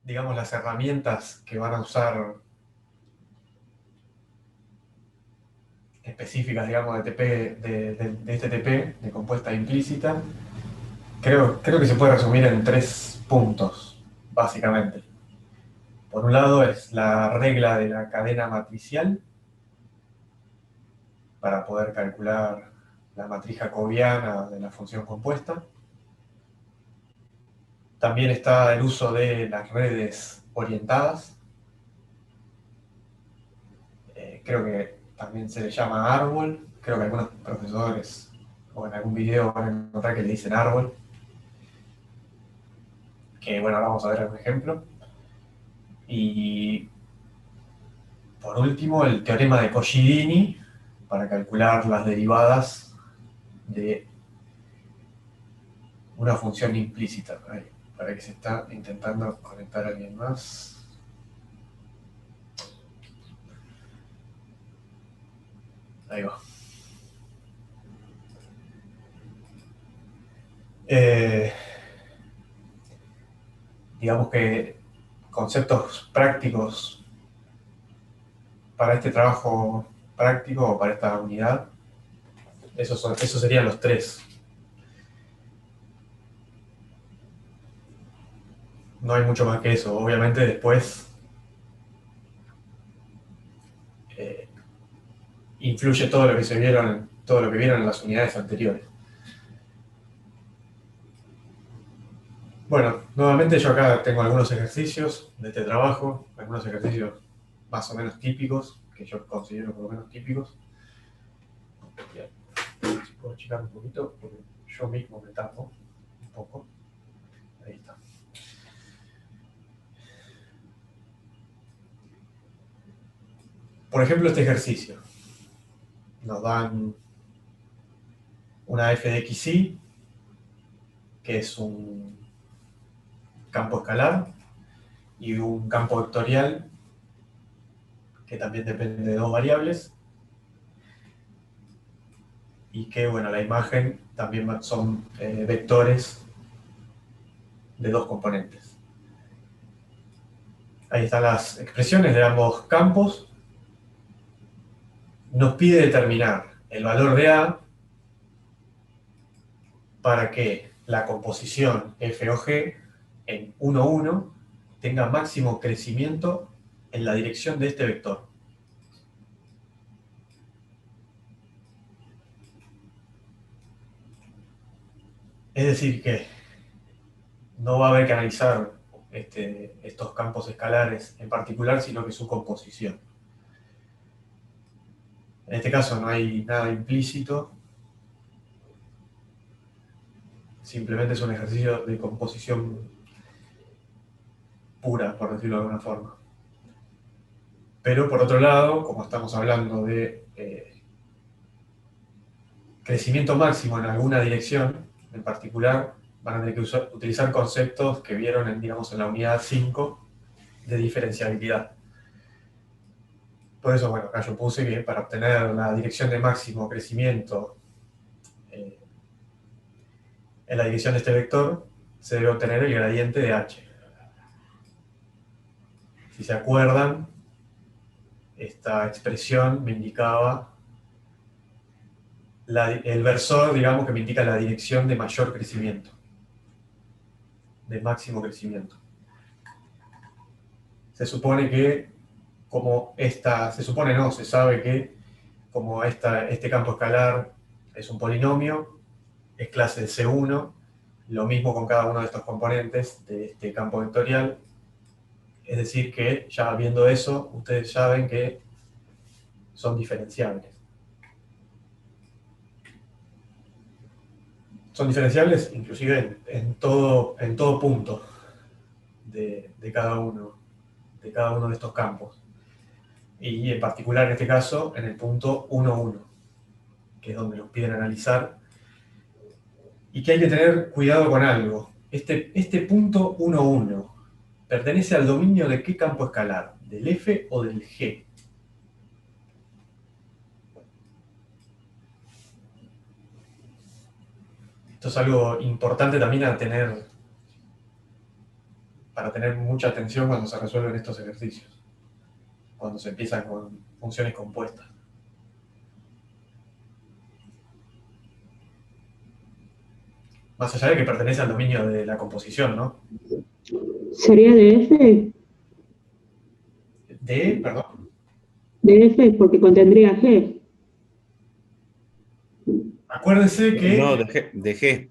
digamos, las herramientas que van a usar específicas, digamos, de TP, de este TP, de compuesta implícita, creo que se puede resumir en 3 puntos, básicamente. Por un lado es la regla de la cadena matricial, para poder calcular la matriz jacobiana de la función compuesta. También está el uso de las redes orientadas. Creo que también se le llama árbol. Creo que algunos profesores o en algún video van a encontrar que le dicen árbol. Que bueno, ahora vamos a ver algún ejemplo. Y por último, el teorema de Cosci-Dini para calcular las derivadas de una función implícita. Para que se está intentando conectar a alguien más. Ahí va. Eh, digamos que conceptos prácticos para este trabajo práctico o para esta unidad, esos serían los 3. No hay mucho más que eso. Obviamente después eh, influye todo lo que todo lo que vieron en las unidades anteriores. Bueno, nuevamente yo acá tengo algunos ejercicios de este trabajo, algunos ejercicios más o menos típicos, que yo considero por lo menos típicos. Bien. Si puedo achicar un poquito, porque yo mismo me tapo un poco. Ahí está. Por ejemplo, este ejercicio. Nos dan una f de xy, que es un campo escalar, y un campo vectorial, que también depende de 2 variables, y que, bueno, la imagen también son vectores de 2 componentes. Ahí están las expresiones de ambos campos. Nos pide determinar el valor de A para que la composición f o g en 1, 1 tenga máximo crecimiento en la dirección de este vector. Es decir, que no va a haber que analizar estos campos escalares en particular, sino que su composición. En este caso no hay nada implícito, simplemente es un ejercicio de composición pura, por decirlo de alguna forma. Pero por otro lado, como estamos hablando de crecimiento máximo en alguna dirección, en particular, van a tener que utilizar conceptos que vieron digamos, en la unidad 5 de diferenciabilidad. Por eso, bueno, acá yo puse que para obtener la dirección de máximo crecimiento en la dirección de este vector, se debe obtener el gradiente de h. Si se acuerdan, esta expresión me indicaba el versor, digamos, que me indica la dirección de mayor crecimiento, de máximo crecimiento. Se supone que, se sabe que como este campo escalar es un polinomio, es clase de C1, lo mismo con cada uno de estos componentes de este campo vectorial. Es decir que, ya viendo eso, ustedes saben que son diferenciables. Son diferenciables inclusive en todo punto de cada uno de estos campos. Y en particular, en este caso, en el punto 1, 1, que es donde nos piden analizar. Y que hay que tener cuidado con algo. Este punto 1, 1, ¿pertenece al dominio de qué campo escalar? ¿Del F o del G? Esto es algo importante también a tener para tener mucha atención cuando se resuelven estos ejercicios, cuando se empiezan con funciones compuestas. Más allá de que pertenece al dominio de la composición, ¿no? ¿Sería de F? Perdón. De F porque contendría G. Acuérdense No, que, de G,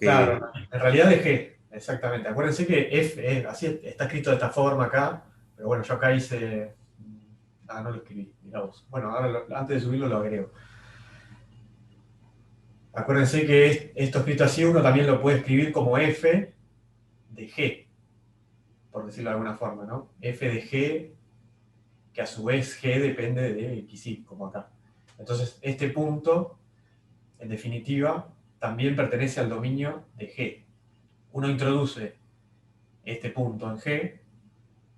claro, porque en realidad de G, exactamente. Acuérdense que F, así está escrito de esta forma acá, pero bueno, yo acá hice... no lo escribí, mirá vos. Bueno, ahora antes de subirlo lo agrego. Acuérdense que esto escrito así uno también lo puede escribir como F de G, por decirlo de alguna forma, ¿no? F de G, que a su vez G depende de X, y, como acá. Entonces, este punto, en definitiva, también pertenece al dominio de G. Uno introduce este punto en G,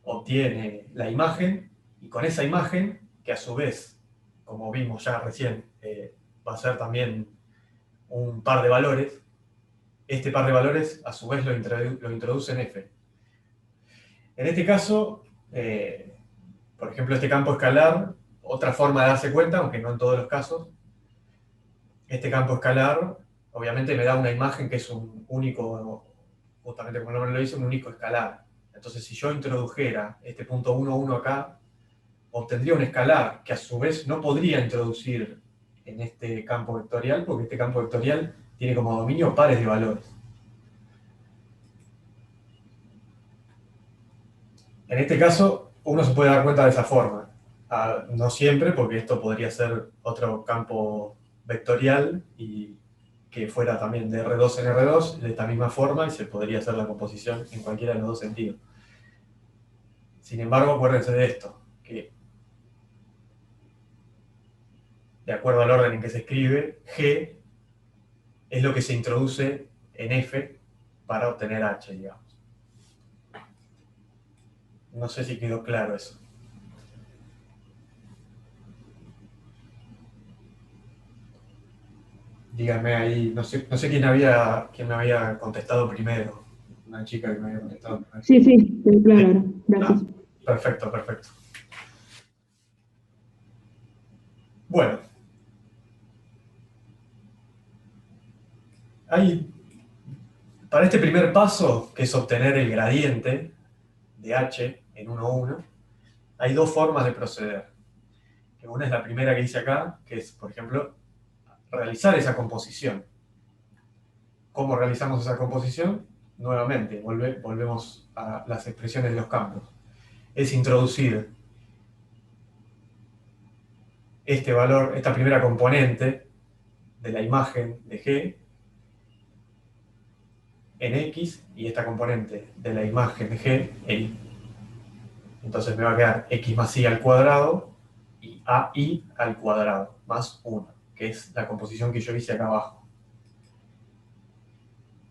obtiene la imagen, y con esa imagen, que a su vez, como vimos ya recién, va a ser también un par de valores, este par de valores a su vez lo introduce en F. En este caso, por ejemplo, este campo escalar, otra forma de darse cuenta, aunque no en todos los casos, este campo escalar obviamente me da una imagen que es un único, justamente como el nombre lo dice, un único escalar. Entonces, si yo introdujera este punto 1, 1 acá, obtendría un escalar que a su vez no podría introducir en este campo vectorial, porque este campo vectorial tiene como dominio pares de valores. En este caso, uno se puede dar cuenta de esa forma. No siempre, porque esto podría ser otro campo vectorial y que fuera también de R2 en R2 de esta misma forma y se podría hacer la composición en cualquiera de los dos sentidos. Sin embargo, acuérdense de esto, que de acuerdo al orden en que se escribe, G es lo que se introduce en F para obtener H, digamos. No sé si quedó claro eso. Díganme ahí, no sé quién me había contestado primero. Una chica que me había contestado primero. Sí, sí, quedó claro Sí. ahora. Gracias. Perfecto, perfecto. Bueno, hay, para este primer paso, que es obtener el gradiente de H en 1,1, hay dos formas de proceder. Que una es la primera que hice acá, que es, por ejemplo, realizar esa composición. ¿Cómo realizamos esa composición? Nuevamente, volvemos a las expresiones de los campos. Es introducir este valor, esta primera componente de la imagen de G en X y esta componente de la imagen de G en Y. Entonces me va a quedar X más Y al cuadrado y AI al cuadrado más 1, que es la composición que yo hice acá abajo.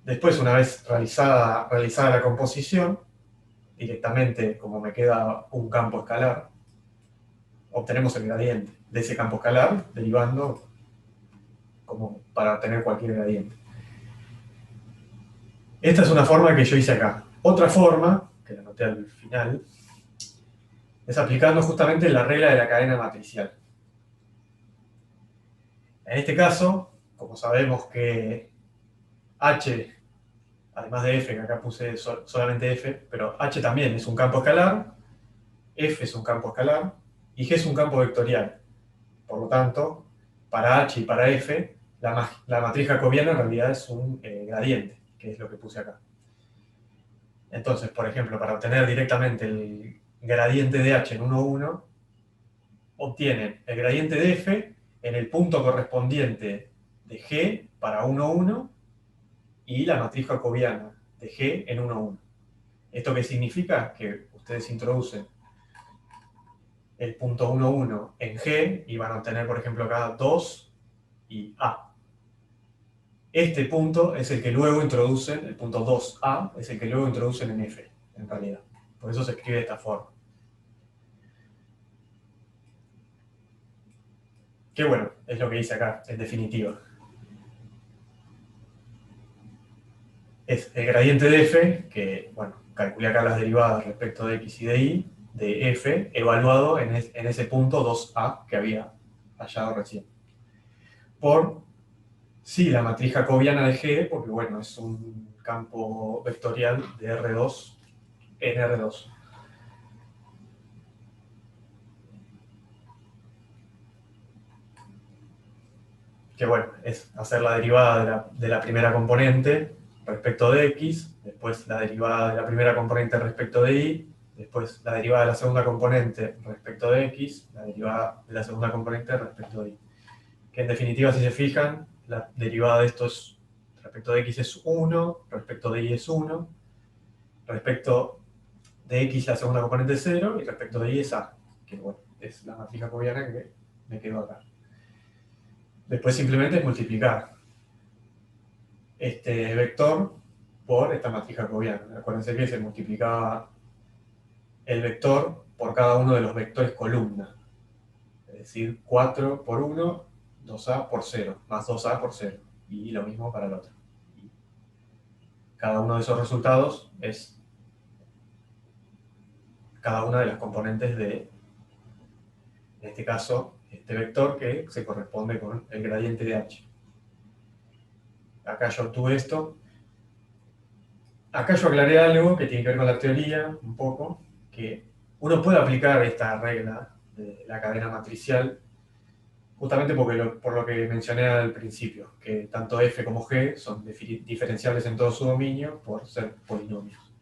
Después, una vez realizada la composición, directamente, como me queda un campo escalar, obtenemos el gradiente de ese campo escalar, derivando como para obtener cualquier gradiente. Esta es una forma que yo hice acá. Otra forma, que la anoté al final, es aplicando justamente la regla de la cadena matricial. En este caso, como sabemos que H, además de F, que acá puse solamente F, pero H también es un campo escalar, F es un campo escalar y G es un campo vectorial. Por lo tanto, para H y para F, la matriz jacobiana en realidad es un gradiente, que es lo que puse acá. Entonces, por ejemplo, para obtener directamente el gradiente de H en 1,1, obtienen el gradiente de F en el punto correspondiente de G para 1,1 y la matriz jacobiana de G en 1,1. ¿Esto qué significa? Que ustedes introducen el punto 1,1 en G y van a obtener, por ejemplo, acá 2 y A. Este punto es el que luego introducen, el punto 2A, es el que luego introducen en F, en realidad. Por eso se escribe de esta forma. Que bueno, es lo que dice acá, en definitiva. Es el gradiente de F, que, bueno, calculé acá las derivadas respecto de x y de y, de f, evaluado en ese punto 2a que había hallado recién. Por, sí, la matriz jacobiana de G, porque bueno, es un campo vectorial de R2 en R2. Que bueno, es hacer la derivada de la primera componente respecto de x, después la derivada de la primera componente respecto de y, después la derivada de la segunda componente respecto de x, la derivada de la segunda componente respecto de y. Que en definitiva, si se fijan, la derivada de esto es, respecto de x es 1, respecto de y es 1, respecto de x la segunda componente es 0, y respecto de y es a, que bueno, es la matriz jacobiana que me quedó acá. Después simplemente es multiplicar este vector por esta matriz jacobiana. Acuérdense que se multiplicaba el vector por cada uno de los vectores columna. Es decir, 4 por 1, 2a por 0, más 2a por 0. Y lo mismo para el otro. Cada uno de esos resultados es cada una de las componentes de, en este caso, este vector que se corresponde con el gradiente de h. Acá yo obtuve esto. Acá yo aclaré algo que tiene que ver con la teoría, un poco, que uno puede aplicar esta regla de la cadena matricial, justamente porque por lo que mencioné al principio, que tanto f como g son diferenciables en todo su dominio por ser polinomios.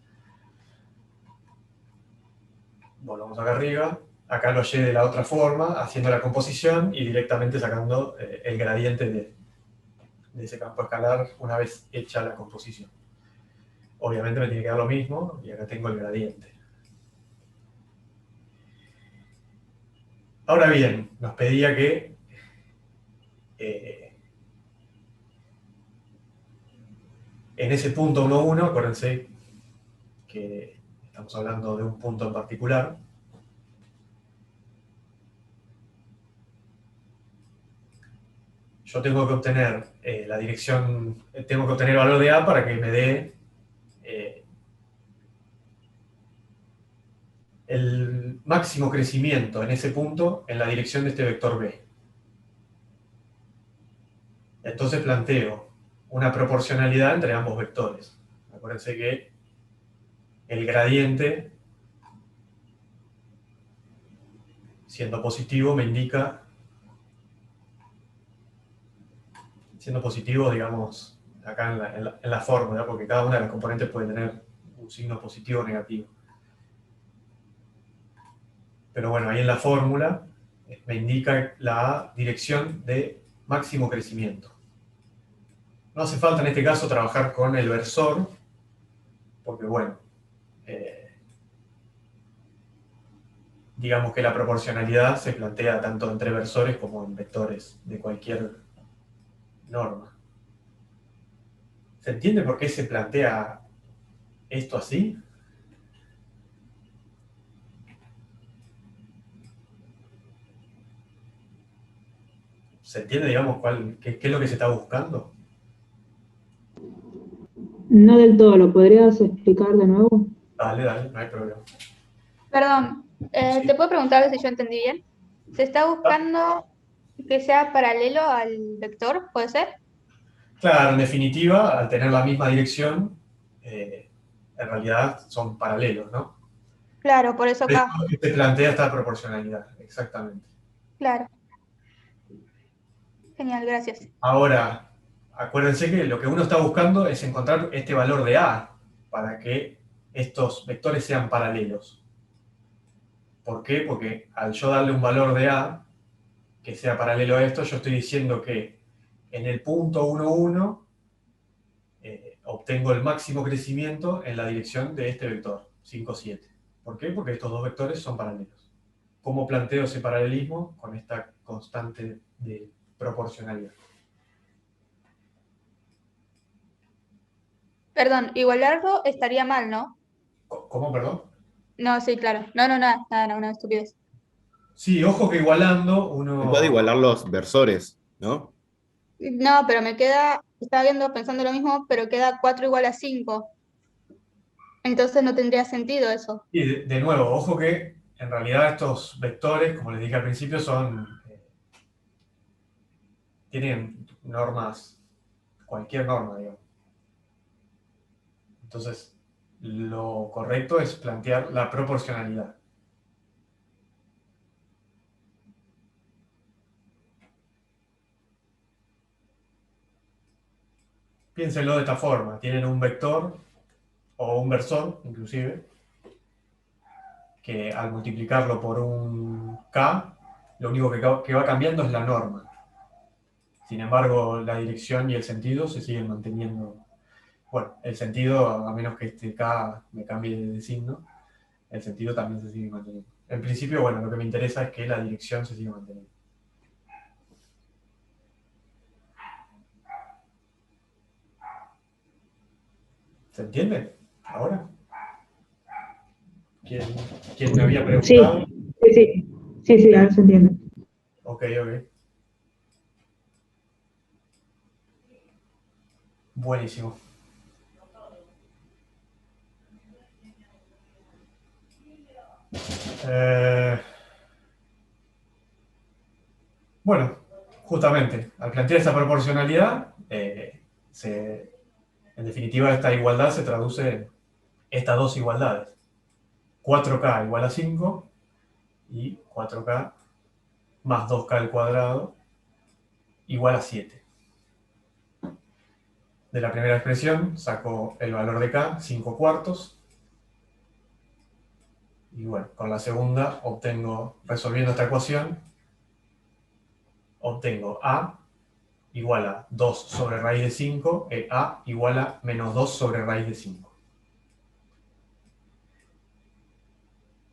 Volvamos acá arriba. Acá lo hallé de la otra forma, haciendo la composición y directamente sacando el gradiente de ese campo escalar una vez hecha la composición. Obviamente me tiene que dar lo mismo, y acá tengo el gradiente. Ahora bien, nos pedía que en ese punto 1, 1, acuérdense que estamos hablando de un punto en particular, yo tengo que obtener la dirección, tengo que obtener el valor de A para que me dé el máximo crecimiento en ese punto en la dirección de este vector B. Entonces planteo una proporcionalidad entre ambos vectores. Acuérdense que el gradiente, siendo positivo, me indica, siendo positivo, digamos, acá en la fórmula, porque cada una de las componentes puede tener un signo positivo o negativo. Pero bueno, ahí en la fórmula me indica la dirección de máximo crecimiento. No hace falta en este caso trabajar con el versor, porque bueno, digamos que la proporcionalidad se plantea tanto entre versores como en vectores de cualquier norma. ¿Se entiende por qué se plantea esto así? ¿Se entiende, digamos, qué es lo que se está buscando? No del todo, ¿lo podrías explicar de nuevo? Dale, dale, no hay problema. Perdón, Sí. ¿te puedo preguntar si yo entendí bien? ¿Se está Ah, buscando que sea paralelo al vector? ¿Puede ser? claro, en definitiva, al tener la misma dirección, en realidad son paralelos, ¿no? Claro, por eso Por eso acá. es que se plantea esta proporcionalidad, exactamente. Claro. Genial, gracias. Ahora, acuérdense que lo que uno está buscando es encontrar este valor de A para que estos vectores sean paralelos. ¿Por qué? Porque al yo darle un valor de A que sea paralelo a esto, yo estoy diciendo que en el punto 1, 1 obtengo el máximo crecimiento en la dirección de este vector, 5, 7. ¿Por qué? Porque estos dos vectores son paralelos. ¿Cómo planteo ese paralelismo? Con esta constante de proporcionalidad. Perdón, igualarlo estaría mal, ¿no? ¿Cómo, perdón? No, sí, claro. No, no, nada, nada, no, una estupidez. Sí, ojo que igualando Se puede uno... igualar los versores, ¿no? No, pero me queda, estaba viendo, pensando lo mismo, pero queda 4 igual a 5. Entonces no tendría sentido eso. Y de nuevo, ojo que en realidad estos vectores, como les dije al principio, tienen normas, cualquier norma, digamos. Entonces, lo correcto es plantear la proporcionalidad. Piénsenlo de esta forma. Tienen un vector o un versor, inclusive, que al multiplicarlo por un k, lo único que va cambiando es la norma. Sin embargo, la dirección y el sentido se siguen manteniendo. Bueno, el sentido, a menos que este k me cambie de signo, el sentido también se sigue manteniendo. En principio, bueno, lo que me interesa es que la dirección se siga manteniendo. ¿Se entiende? ¿Ahora? ¿Quién, quién me había Sí, preguntado? sí, sí. Sí, sí, ahora se entiende. Ok, ok. Buenísimo. Bueno, justamente, al plantear esta proporcionalidad, en definitiva esta igualdad se traduce en estas dos igualdades. 4K igual a 5 y 4K más 2K al cuadrado igual a 7. De la primera expresión saco el valor de K, 5 cuartos. Y bueno, con la segunda obtengo, resolviendo esta ecuación, obtengo A igual a 2 sobre raíz de 5 e A igual a menos 2 sobre raíz de 5.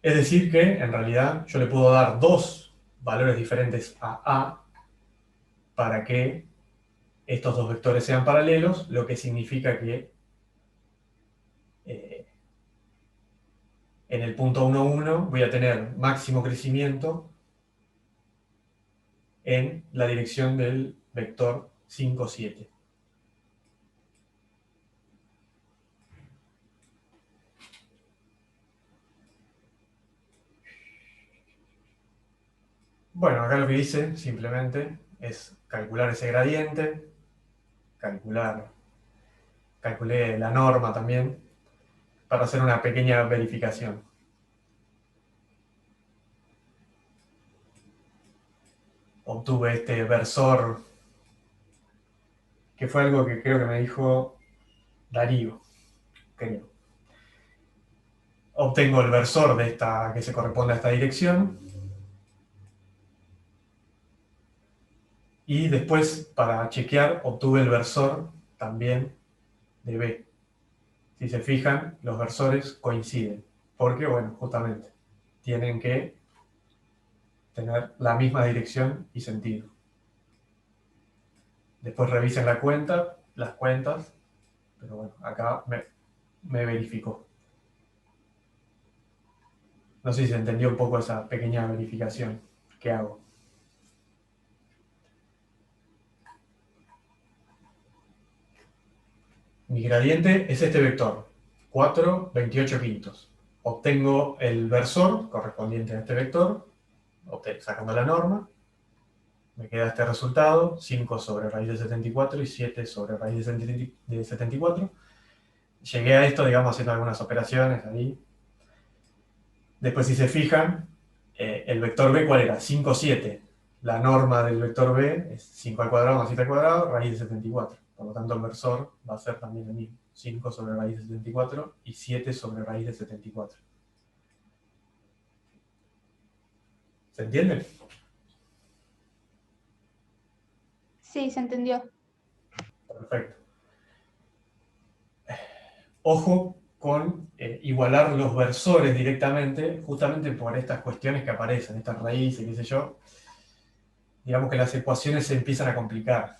Es decir que, en realidad, yo le puedo dar dos valores diferentes a A para que estos dos vectores sean paralelos, lo que significa que en el punto 1, 1 voy a tener máximo crecimiento en la dirección del vector 5, 7. Bueno, acá lo que hice simplemente es calcular ese gradiente, calculé la norma también, para hacer una pequeña verificación. Obtuve este versor, que fue algo que creo que me dijo Darío, creo. Obtengo el versor de esta, que se corresponde a esta dirección. Y después, para chequear, obtuve el versor también de B. Si se fijan, los versores coinciden. Porque, bueno, justamente, tienen que tener la misma dirección y sentido. Después revisen las cuentas, pero bueno, acá me verificó. No sé si se entendió un poco esa pequeña verificación que hago. Mi gradiente es este vector, 4, 28 quintos. Obtengo el versor correspondiente a este vector, sacando la norma, me queda este resultado, 5 sobre raíz de 74 y 7 sobre raíz de 74. Llegué a esto, digamos, haciendo algunas operaciones ahí. Después, si se fijan, el vector b, ¿cuál era? 5, 7. La norma del vector b es 5 al cuadrado más 7 al cuadrado, raíz de 74. Por lo tanto, el versor va a ser también el mismo. 5 sobre raíz de 74 y 7 sobre raíz de 74. ¿Se entiende? Sí, se entendió. Perfecto. Ojo con igualar los versores directamente, justamente por estas cuestiones que aparecen, estas raíces, qué sé yo. Digamos que las ecuaciones se empiezan a complicar.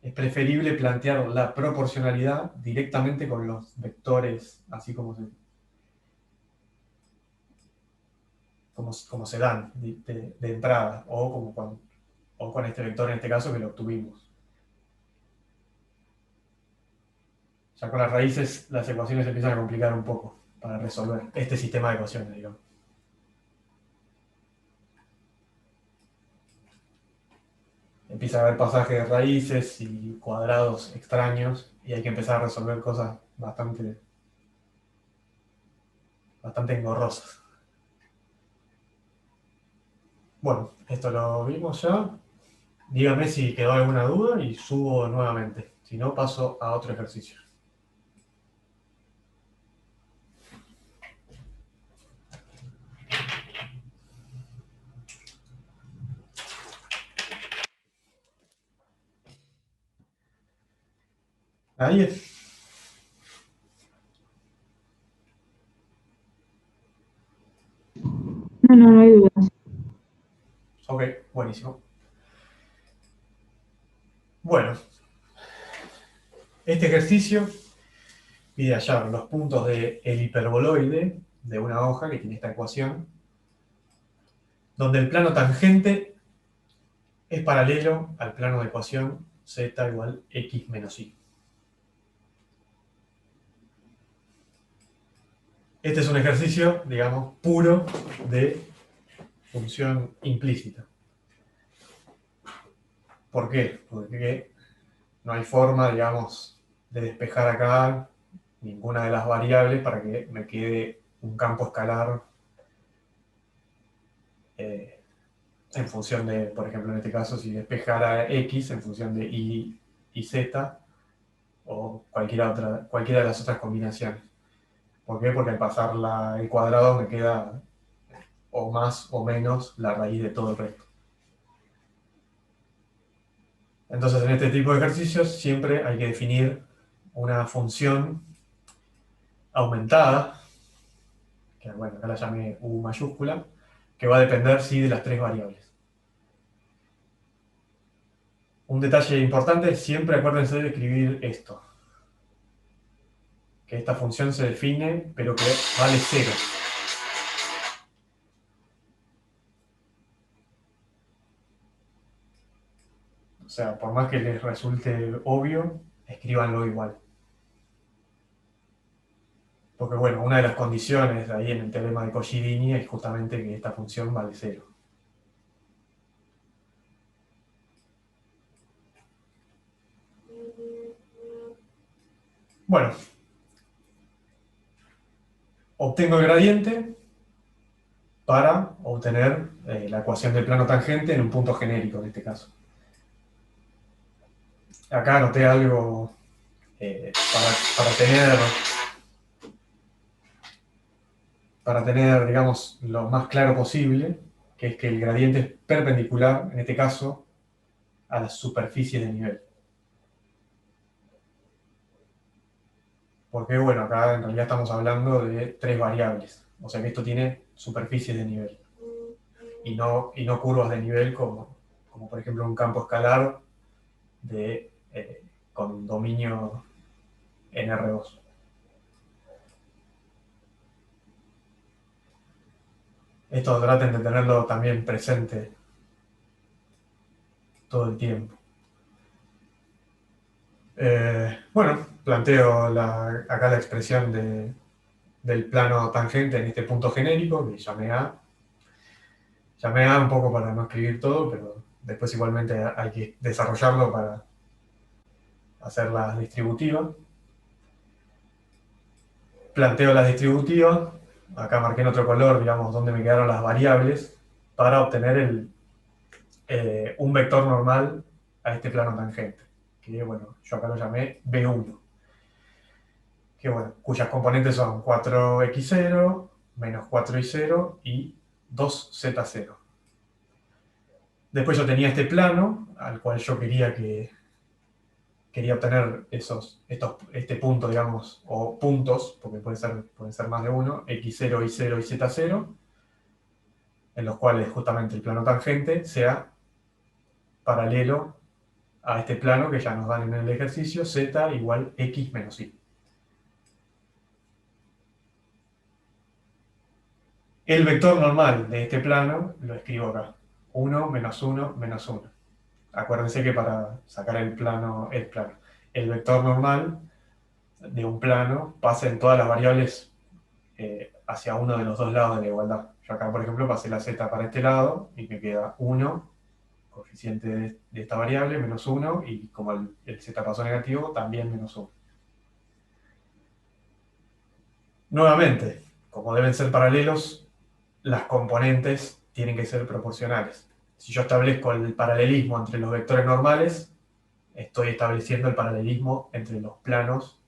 Es preferible plantear la proporcionalidad directamente con los vectores, así como se dan de entrada, o con este vector en este caso que lo obtuvimos. Ya con las raíces las ecuaciones se empiezan a complicar un poco para resolver este sistema de ecuaciones, digamos. Empieza a haber pasajes de raíces y cuadrados extraños y hay que empezar a resolver cosas bastante engorrosas. Bueno, esto lo vimos ya. Dígame si quedó alguna duda y subo nuevamente. Si no, paso a otro ejercicio. ¿Ahí? No hay dudas. Ok, buenísimo. Bueno, este ejercicio pide hallar los puntos del hiperboloide de una hoja que tiene esta ecuación, donde el plano tangente es paralelo al plano de ecuación z igual x menos y. Este es un ejercicio, digamos, puro de función implícita. ¿Por qué? Porque no hay forma, digamos, de despejar acá ninguna de las variables para que me quede un campo escalar en función de, por ejemplo, en este caso, si despejara x en función de y z o cualquiera de las otras combinaciones. ¿Por qué? Porque al pasar el cuadrado me queda o más o menos la raíz de todo el resto. Entonces, en este tipo de ejercicios siempre hay que definir una función aumentada, que bueno, acá la llamé u mayúscula, que va a depender, sí, de las tres variables. Un detalle importante, siempre acuérdense de escribir esto. Que esta función se define, pero que vale 0. O sea, por más que les resulte obvio, escríbanlo igual. Porque bueno, una de las condiciones ahí en el teorema de Cauchy-Dini es justamente que esta función vale 0. Bueno, obtengo el gradiente para obtener la ecuación del plano tangente en un punto genérico en este caso. Acá anoté algo para tener, digamos, lo más claro posible, que es que el gradiente es perpendicular, en este caso, a las superficies de nivel. Porque, bueno, acá en realidad estamos hablando de tres variables, o sea que esto tiene superficies de nivel, y no curvas de nivel como por ejemplo un campo escalar con dominio en R2. Esto traten de tenerlo también presente todo el tiempo. Bueno, planteo acá la expresión del plano tangente en este punto genérico, que llamé A. Llamé A un poco para no escribir todo, pero después igualmente hay que desarrollarlo para hacer las distributivas. Planteo las distributivas. Acá marqué en otro color, digamos, dónde me quedaron las variables para obtener un vector normal a este plano tangente, que bueno, yo acá lo llamé B1, que bueno, cuyas componentes son 4x0, menos 4y0 y 2z0. Después yo tenía este plano, al cual yo quería obtener este punto, digamos, o puntos, porque pueden ser más de uno, x0, y0 y z0, en los cuales justamente el plano tangente sea paralelo a este plano que ya nos dan en el ejercicio, z igual x menos y. El vector normal de este plano lo escribo acá, 1, menos 1, menos 1. Acuérdense que para sacar el vector normal de un plano pasen todas las variables hacia uno de los dos lados de la igualdad. Yo acá, por ejemplo, pasé la z para este lado y me queda 1, coeficiente de esta variable, menos 1, y como el z pasó negativo, también menos 1. Nuevamente, como deben ser paralelos, las componentes tienen que ser proporcionales. Si yo establezco el paralelismo entre los vectores normales, estoy estableciendo el paralelismo entre los planos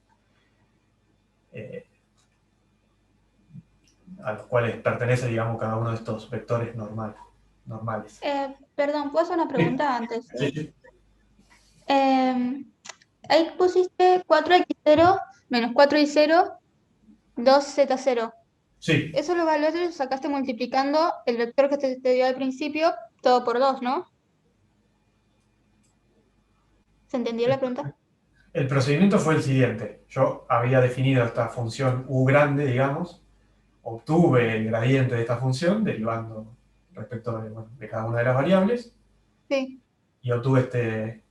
a los cuales pertenece, digamos, cada uno de estos vectores normales. Perdón, ¿puedo hacer una pregunta antes? Sí, sí. Ahí pusiste 4x0 menos 4y0, 2z0. Sí, Eso los valores los sacaste multiplicando el vector que te dio al principio, todo por 2, ¿no? ¿Se entendió la pregunta? el procedimiento fue el siguiente. Yo había definido esta función u grande, digamos, obtuve el gradiente de esta función derivando respecto de cada una de las variables Sí. y obtuve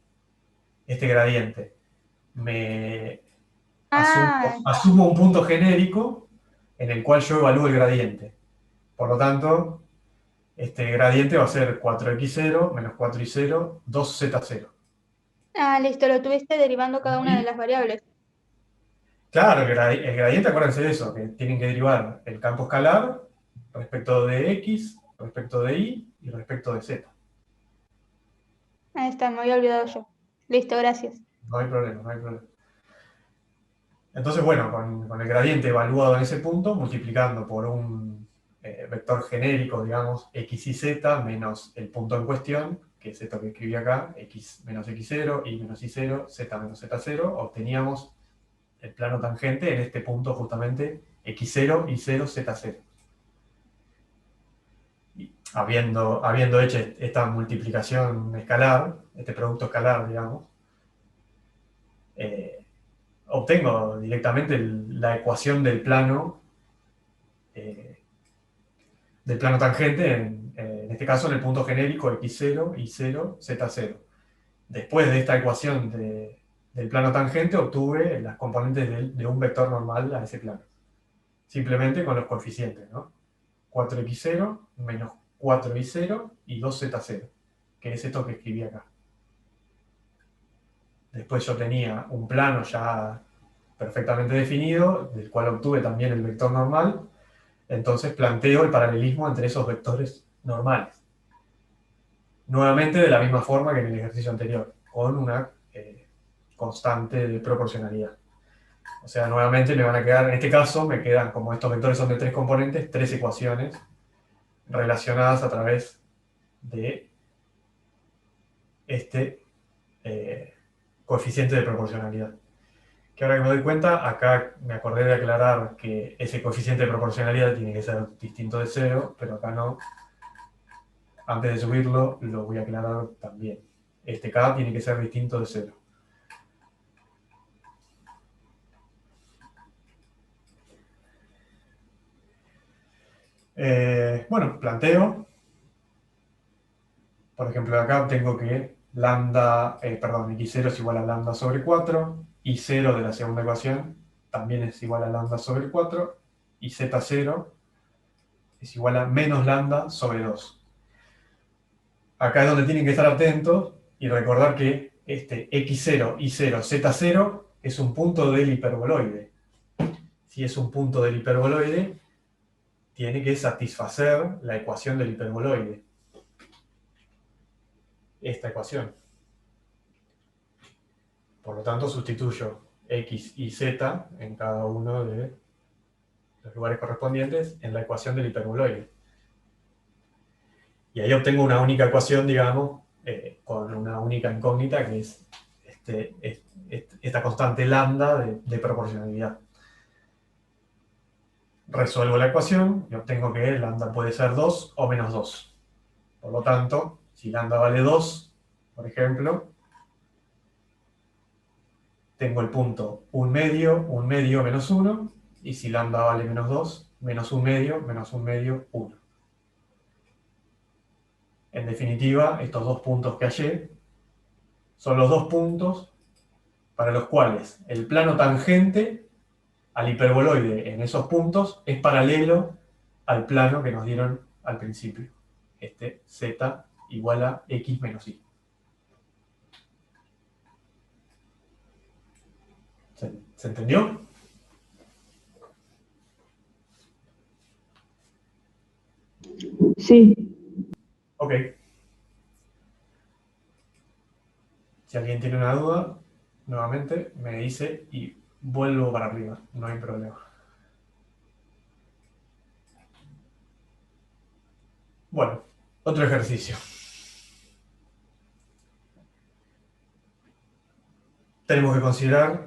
este gradiente. Me Ah, asumo un punto genérico en el cual yo evalúo el gradiente. Por lo tanto, este gradiente va a ser 4x0 menos 4y0, 2z0. listo, lo tuviste derivando cada una de las variables. Claro, el gradiente, acuérdense de eso, que tienen que derivar el campo escalar respecto de x, respecto de y y respecto de z. Ahí está, me había olvidado yo. Listo, gracias. No hay problema, no hay problema. Entonces, bueno, con el gradiente evaluado en ese punto, multiplicando por un vector genérico, digamos, x y z, menos el punto en cuestión, que es esto que escribí acá, x menos x0, y menos y0, z menos z0, obteníamos el plano tangente en este punto justamente x0, y0, z0. Y habiendo hecho esta multiplicación escalar, este producto escalar, digamos, obtengo directamente la ecuación del plano tangente, en este caso en el punto genérico x0, y0, z0. Después de esta ecuación del plano tangente obtuve las componentes de un vector normal a ese plano. Simplemente con los coeficientes, ¿no? 4x0 menos 4y0 y 2z0, que es esto que escribí acá. Después yo tenía un plano ya perfectamente definido, del cual obtuve también el vector normal. Entonces planteo el paralelismo entre esos vectores normales. Nuevamente de la misma forma que en el ejercicio anterior, con una constante de proporcionalidad. O sea, nuevamente me van a quedar, en este caso, me quedan, como estos vectores son de 3 componentes, 3 ecuaciones relacionadas a través de este coeficiente de proporcionalidad. Que ahora que me doy cuenta, acá me acordé de aclarar que ese coeficiente de proporcionalidad tiene que ser distinto de 0, pero acá no. Antes de subirlo, lo voy a aclarar también. Este K tiene que ser distinto de 0. Bueno, planteo. Por ejemplo, acá tengo que x0 es igual a lambda sobre 4, y 0 de la segunda ecuación también es igual a lambda sobre 4, y z0 es igual a menos lambda sobre 2. Acá es donde tienen que estar atentos y recordar que este x0, y0, z0 es un punto del hiperboloide. Si es un punto del hiperboloide, tiene que satisfacer la ecuación del hiperboloide. Esta ecuación. Por lo tanto, sustituyo x y z en cada uno de los lugares correspondientes en la ecuación del hiperboloide. Y ahí obtengo una única ecuación, digamos, con una única incógnita, que es esta constante lambda de proporcionalidad. Resuelvo la ecuación y obtengo que lambda puede ser 2 o menos 2. Por lo tanto, si lambda vale 2, por ejemplo, tengo el punto 1 medio menos 1, y si lambda vale menos 2, menos 1 medio, 1. En definitiva, estos dos puntos que hallé son los dos puntos para los cuales el plano tangente al hiperboloide en esos puntos es paralelo al plano que nos dieron al principio. Z igual a X menos Y. ¿Se entendió? Sí, Ok. Si alguien tiene una duda, nuevamente me dice y vuelvo para arriba. No hay problema. Bueno, otro ejercicio. Tenemos que considerar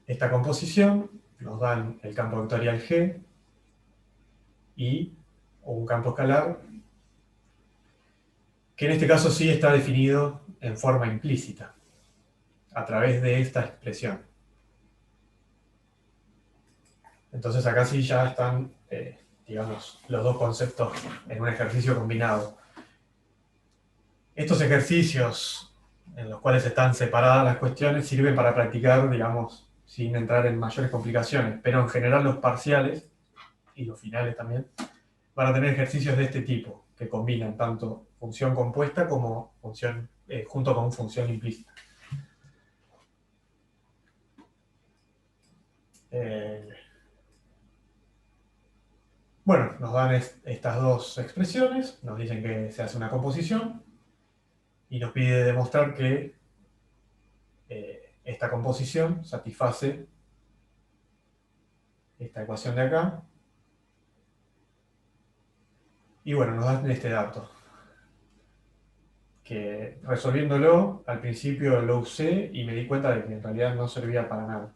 esta composición. Nos dan el campo vectorial G y un campo escalar, que en este caso sí está definido en forma implícita, a través de esta expresión. Entonces acá sí ya están, digamos, los dos conceptos en un ejercicio combinado. Estos ejercicios en los cuales están separadas las cuestiones sirven para practicar, digamos, sin entrar en mayores complicaciones, pero en general los parciales, y los finales también, van a tener ejercicios de este tipo, que combinan tanto función compuesta como función, junto con función implícita. Bueno, nos dan estas dos expresiones, nos dicen que se hace una composición, y nos pide demostrar que esta composición satisface esta ecuación de acá. Y bueno, nos dan este dato, que resolviéndolo, al principio lo usé y me di cuenta de que en realidad no servía para nada.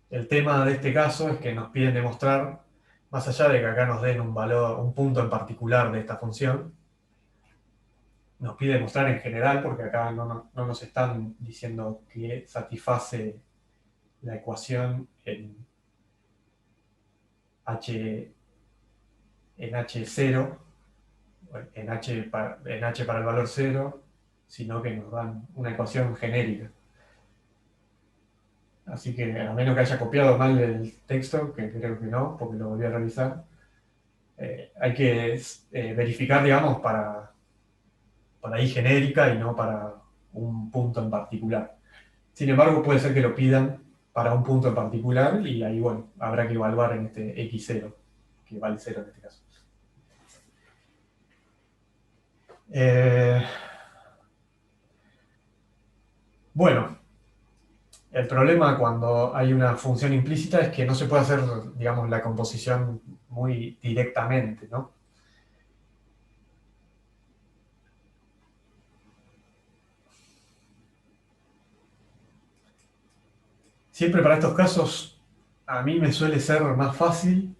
El tema de este caso es que nos piden demostrar, más allá de que acá nos den un valor, un punto en particular de esta función, nos pide demostrar en general, porque acá no nos están diciendo que satisface la ecuación en H0, en H para el valor 0, sino que nos dan una ecuación genérica. Así que, a menos que haya copiado mal el texto, que creo que no, porque lo volví a revisar, hay que verificar, digamos, para I genérica y no para un punto en particular. Sin embargo, puede ser que lo pidan para un punto en particular y ahí, bueno, habrá que evaluar en este X0, que vale 0 en este caso. Bueno, el problema cuando hay una función implícita es que no se puede hacer, digamos, la composición muy directamente, ¿no? Siempre para estos casos, a mí me suele ser más fácil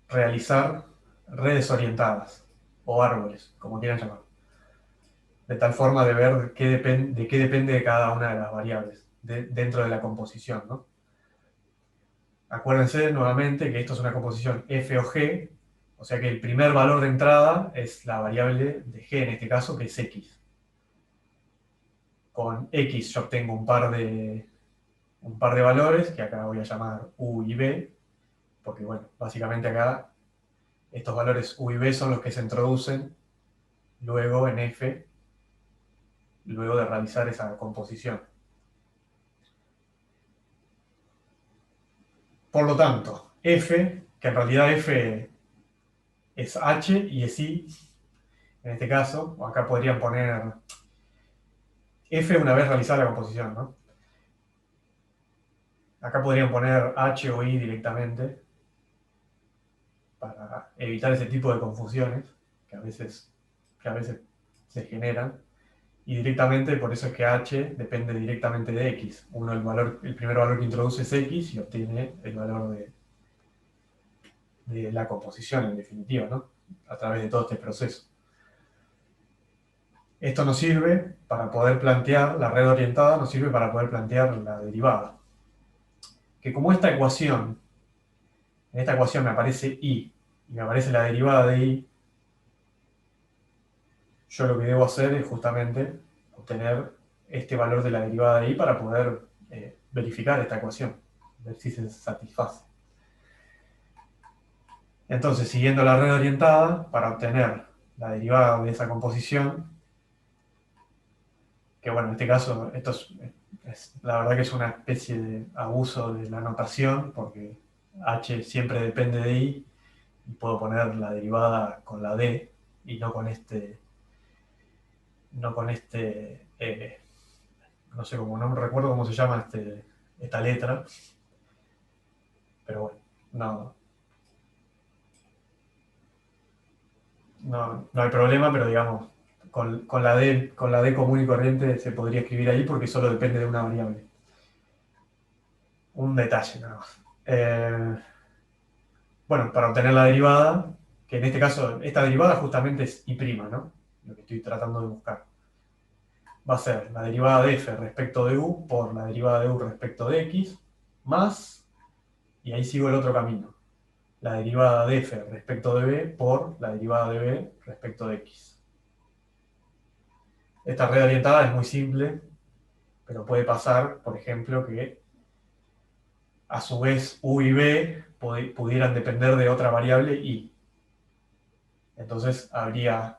realizar redes orientadas, o árboles, como quieran llamar, de tal forma de ver de qué depende de cada una de las variables dentro de la composición, ¿no? Acuérdense nuevamente que esto es una composición f o g, o sea que el primer valor de entrada es la variable de g, en este caso, que es x. Con x yo obtengo un par de valores, que acá voy a llamar u y b, porque, bueno, básicamente acá estos valores u y b son los que se introducen luego en f, luego de realizar esa composición. Por lo tanto, f, que en realidad f es h y es i, en este caso, o acá podrían poner f una vez realizada la composición, ¿no? Acá podrían poner h o i directamente para evitar ese tipo de confusiones que a veces se generan. Y directamente, por eso es que h depende directamente de x. Uno, el primer valor que introduce es x y obtiene el valor de la composición, en definitiva, ¿no? A través de todo este proceso. Esto nos sirve para poder plantear, la red orientada nos sirve para poder plantear la derivada. Que como en esta ecuación me aparece y me aparece la derivada de i, yo lo que debo hacer es justamente obtener este valor de la derivada de y para poder verificar esta ecuación, ver si se satisface. Entonces, siguiendo la red orientada, para obtener la derivada de esa composición, que bueno, en este caso, esto la verdad que es una especie de abuso de la notación, porque h siempre depende de i, y puedo poner la derivada con la d, y no con no sé cómo, no me recuerdo cómo se llama esta letra, pero bueno, no hay problema, pero digamos, con la D común y corriente se podría escribir ahí porque solo depende de una variable. Un detalle nada más. Bueno, para obtener la derivada, que en este caso, esta derivada justamente es y', ¿no? Lo que estoy tratando de buscar. Va a ser la derivada de f respecto de u por la derivada de u respecto de x, más, y ahí sigo el otro camino, la derivada de f respecto de b por la derivada de b respecto de x. Esta red orientada es muy simple, pero puede pasar, por ejemplo, que a su vez u y b pudieran depender de otra variable y. Entonces habría,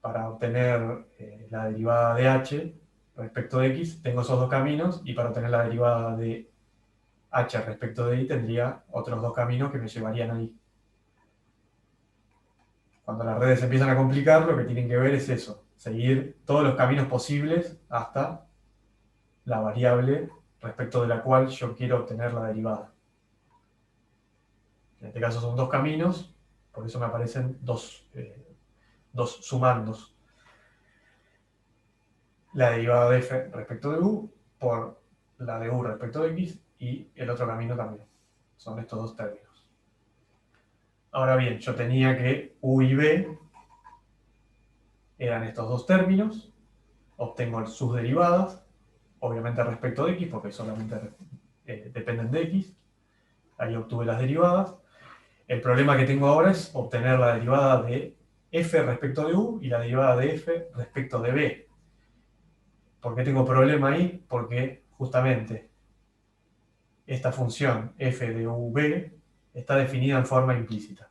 para obtener la derivada de h respecto de x, tengo esos dos caminos, y para obtener la derivada de h respecto de y tendría otros dos caminos que me llevarían ahí. Cuando las redes empiezan a complicar, lo que tienen que ver es eso, seguir todos los caminos posibles hasta la variable respecto de la cual yo quiero obtener la derivada. En este caso son dos caminos, por eso me aparecen dos sumandos. La derivada de f respecto de u por la de u respecto de x, y el otro camino también. Son estos dos términos. Ahora bien, yo tenía que u y b eran estos dos términos, obtengo sus derivadas, obviamente respecto de x, porque solamente dependen de x, ahí obtuve las derivadas. El problema que tengo ahora es obtener la derivada de f respecto de u y la derivada de f respecto de b. ¿Por qué tengo problema ahí? Porque justamente esta función f de uv está definida en forma implícita.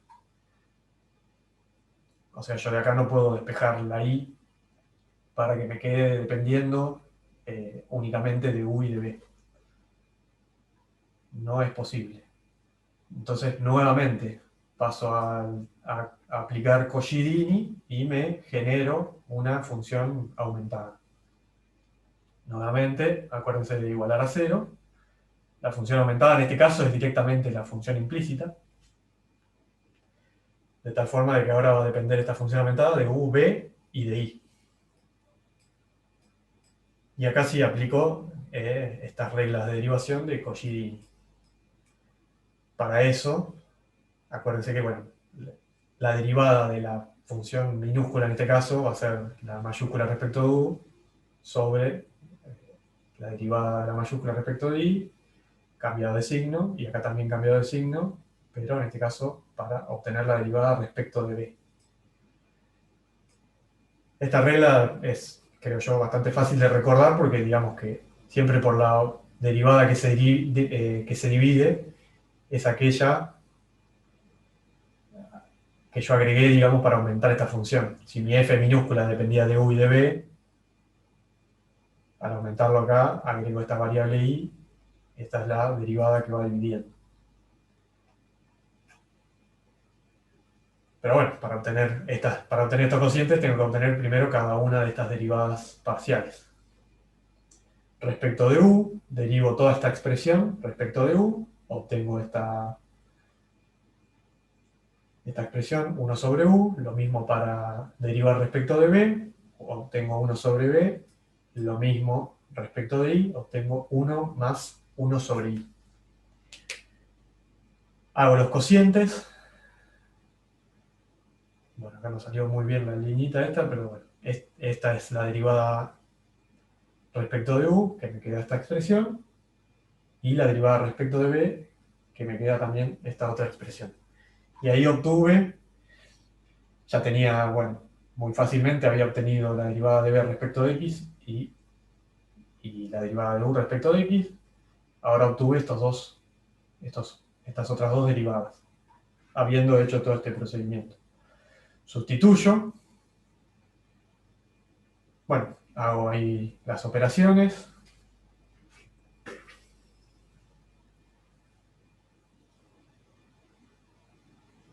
O sea, yo de acá no puedo despejar la i para que me quede dependiendo únicamente de u y de b. No es posible. Entonces, nuevamente, paso a aplicar Cauchy-Dini y me genero una función aumentada. Nuevamente, acuérdense de igualar a 0. La función aumentada en este caso es directamente la función implícita, de tal forma de que ahora va a depender esta función aumentada de u, b y de i. Y acá sí aplico estas reglas de derivación de Cauchy-Dini. Para eso, acuérdense que bueno, la derivada de la función minúscula en este caso va a ser la mayúscula respecto de u sobre la derivada de la mayúscula respecto de i, cambiado de signo, y acá también cambiado de signo, pero en este caso para obtener la derivada respecto de b. Esta regla es, creo yo, bastante fácil de recordar porque digamos que siempre por la derivada que se divide es aquella que yo agregué, digamos, para aumentar esta función. Si mi f minúscula dependía de u y de b, al aumentarlo acá, agrego esta variable i, esta es la derivada que va dividiendo. Pero bueno, para obtener estos cocientes tengo que obtener primero cada una de estas derivadas parciales. Respecto de u, derivo toda esta expresión respecto de u, obtengo esta expresión 1 sobre u, lo mismo para derivar respecto de b, obtengo 1 sobre b, lo mismo respecto de i, obtengo 1 más 1 sobre i. Hago los cocientes. Bueno, acá no salió muy bien la liñita esta, pero bueno, esta es la derivada respecto de u, que me queda esta expresión, y la derivada respecto de b, que me queda también esta otra expresión. Y ahí obtuve, ya tenía, bueno, muy fácilmente había obtenido la derivada de b respecto de x y la derivada de u respecto de x. Ahora obtuve estas otras dos derivadas, habiendo hecho todo este procedimiento. Sustituyo. Bueno, hago ahí las operaciones.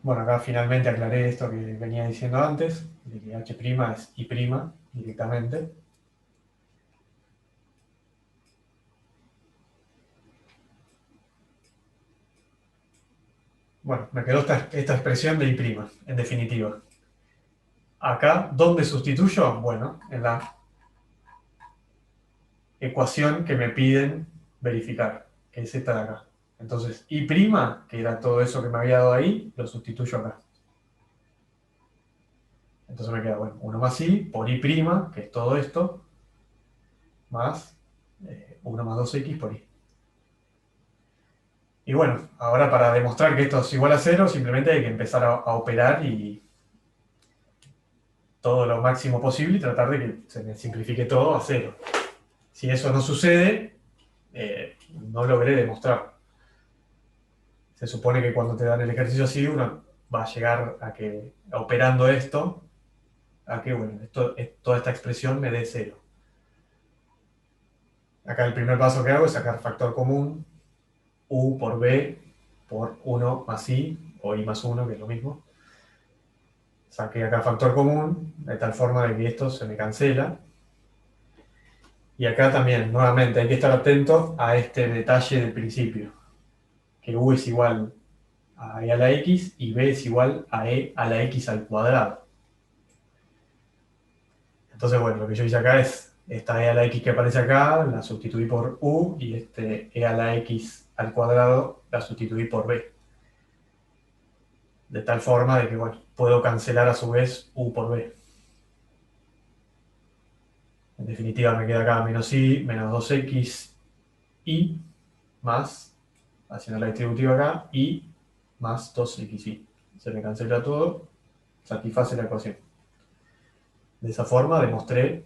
Bueno, acá finalmente aclaré esto que venía diciendo antes, de que h' es i' directamente. Bueno, me quedó esta expresión de i', en definitiva. Acá, ¿dónde sustituyo? Bueno, en la ecuación que me piden verificar, que es esta de acá. Entonces, i', que era todo eso que me había dado ahí, lo sustituyo acá. Entonces me queda, bueno, 1 más i por i', que es todo esto, más 1 más 2x por i. Y bueno, ahora para demostrar que esto es igual a 0, simplemente hay que empezar a operar y todo lo máximo posible y tratar de que se me simplifique todo a 0. Si eso no sucede, no logré demostrar. Se supone que cuando te dan el ejercicio así, uno va a llegar a que, operando esto, a que, bueno, toda esta expresión me dé 0. Acá el primer paso que hago es sacar factor común, u por b por 1 más i, o i más 1, que es lo mismo. Saqué acá factor común, de tal forma de que esto se me cancela. Y acá también, nuevamente, hay que estar atento a este detalle del principio. Que u es igual a e a la x y b es igual a e a la x al cuadrado. Entonces, bueno, lo que yo hice acá es esta e a la x que aparece acá, la sustituí por u, y este e a la x al cuadrado la sustituí por b. De tal forma de que, bueno, puedo cancelar a su vez u por b. En definitiva me queda acá menos i, menos 2x i, más, haciendo la distributiva acá, i más 2xi. Se me cancela todo, satisface la ecuación. De esa forma demostré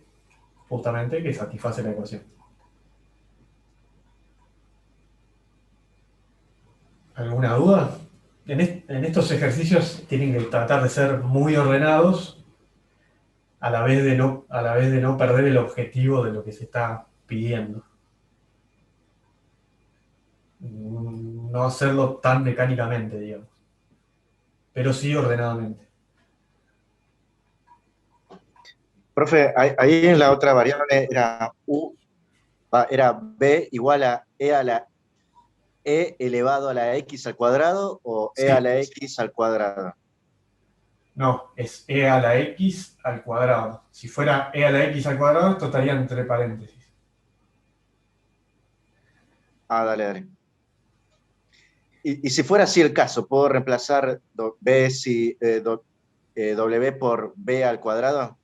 justamente que satisface la ecuación. ¿Alguna duda? En estos ejercicios tienen que tratar de ser muy ordenados a la vez de no perder el objetivo de lo que se está pidiendo. No hacerlo tan mecánicamente, digamos, pero sí ordenadamente. Profe, ahí en la otra variable era b igual a la e elevado a la x al cuadrado o e Sí. a la x al cuadrado. No, es e a la x al cuadrado. Si fuera e a la x al cuadrado, esto estaría entre paréntesis. Dale. Y si fuera así el caso, ¿puedo reemplazar w por b al cuadrado?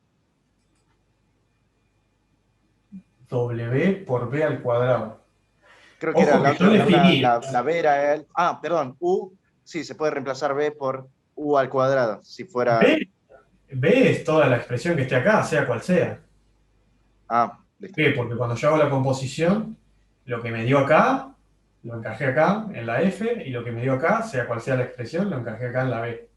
W por b al cuadrado. Creo que Ojo era la que yo otra, definí. la b era el... perdón, u, sí, se puede reemplazar b por u al cuadrado, si fuera... B es toda la expresión que esté acá, sea cual sea. Listo. ¿Qué? Porque cuando yo hago la composición, lo que me dio acá, lo encajé acá en la F, y lo que me dio acá, sea cual sea la expresión, lo encajé acá en la B.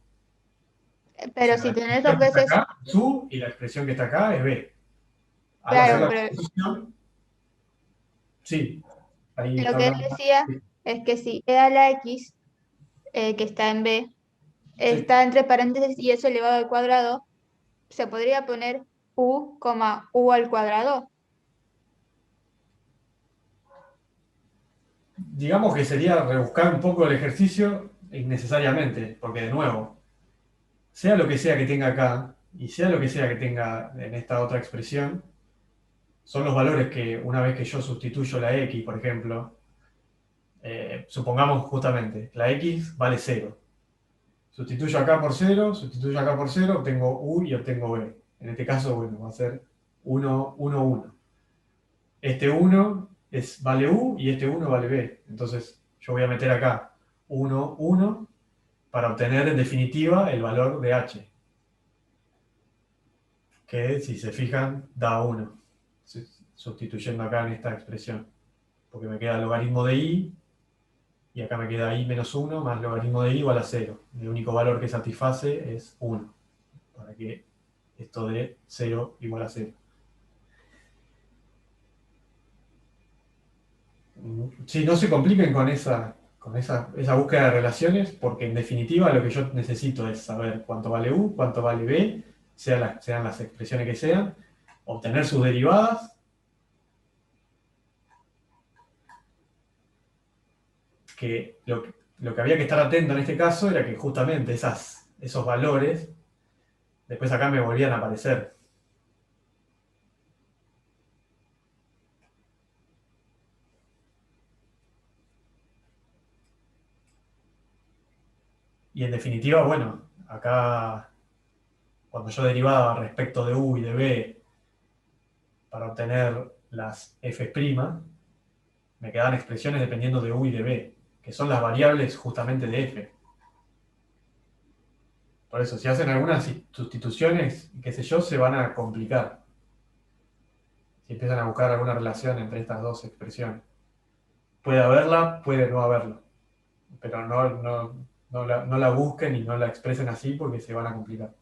Pero O sea, si la tenés expresión dos que está veces, acá es U y la expresión que está acá es B. Al claro, hacer la pero composición, sí, ahí lo está que él hablando. decía es que si e a la x, que está en b, Sí. está entre paréntesis y eso elevado al cuadrado, se podría poner u, u al cuadrado. Digamos que sería rebuscar un poco el ejercicio innecesariamente, porque de nuevo, sea lo que sea que tenga acá, y sea lo que sea que tenga en esta otra expresión, son los valores que una vez que yo sustituyo la x, por ejemplo, supongamos justamente, la x vale 0. Sustituyo acá por 0, sustituyo acá por 0, obtengo u y obtengo b. En este caso, bueno, va a ser 1, 1, 1. Este 1 vale u y este 1 vale b. Entonces yo voy a meter acá 1, 1 para obtener en definitiva el valor de h. que si se fijan da 1, sustituyendo acá en esta expresión, porque me queda logaritmo de i, y acá me queda i menos 1 más logaritmo de i igual a 0. El único valor que satisface es 1, para que esto dé 0 igual a 0. Sí, no se compliquen con esa búsqueda de relaciones, porque en definitiva lo que yo necesito es saber cuánto vale u, cuánto vale b, sean las expresiones que sean, obtener sus derivadas, que lo que había que estar atento en este caso era que justamente esos valores después acá me volvían a aparecer. Y en definitiva, bueno, acá cuando yo derivaba respecto de u y de b para obtener las f', me quedaban expresiones dependiendo de u y de b, que son las variables justamente de f. Por eso, si hacen algunas sustituciones, qué sé yo, se van a complicar. Si empiezan a buscar alguna relación entre estas dos expresiones. Puede haberla, puede no haberla. Pero no la busquen y no la expresen así porque se van a complicar.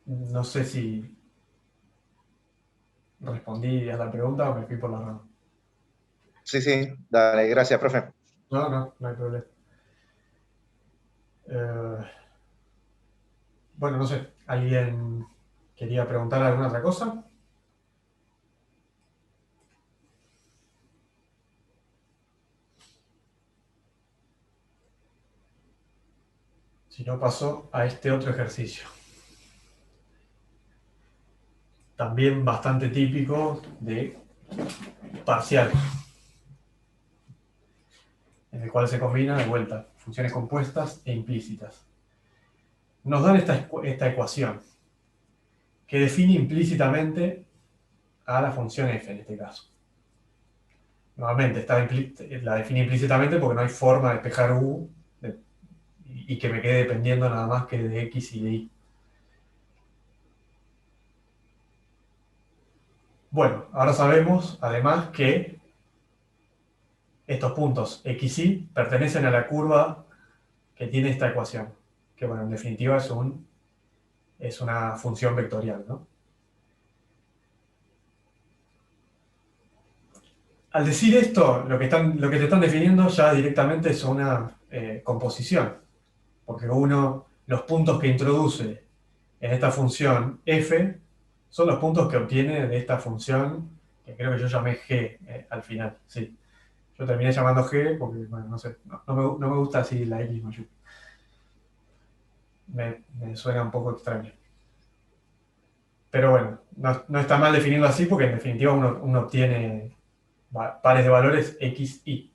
No sé si respondí a la pregunta o me fui por la rama. Sí, sí, dale, gracias, profe. No hay problema. Bueno, no sé, ¿alguien quería preguntar alguna otra cosa? Si no, paso a este otro ejercicio. También bastante típico de parcial, en el cual se combina de vuelta funciones compuestas e implícitas. Nos dan esta ecuación que define implícitamente a la función f en este caso. Nuevamente, la define implícitamente porque no hay forma de despejar u y que me quede dependiendo nada más que de x y de y. Bueno, ahora sabemos además que estos puntos x y pertenecen a la curva que tiene esta ecuación, que bueno, en definitiva es una función vectorial, ¿no? Al decir esto, lo que te están definiendo ya directamente es una composición, porque los puntos que introduce en esta función f son los puntos que obtiene de esta función, que creo que yo llamé g al final, sí. Yo terminé llamando g porque, bueno, no sé, no me gusta así la x mayúscula. Me suena un poco extraño. Pero bueno, no está mal definirlo así porque en definitiva uno obtiene pares de valores x, y,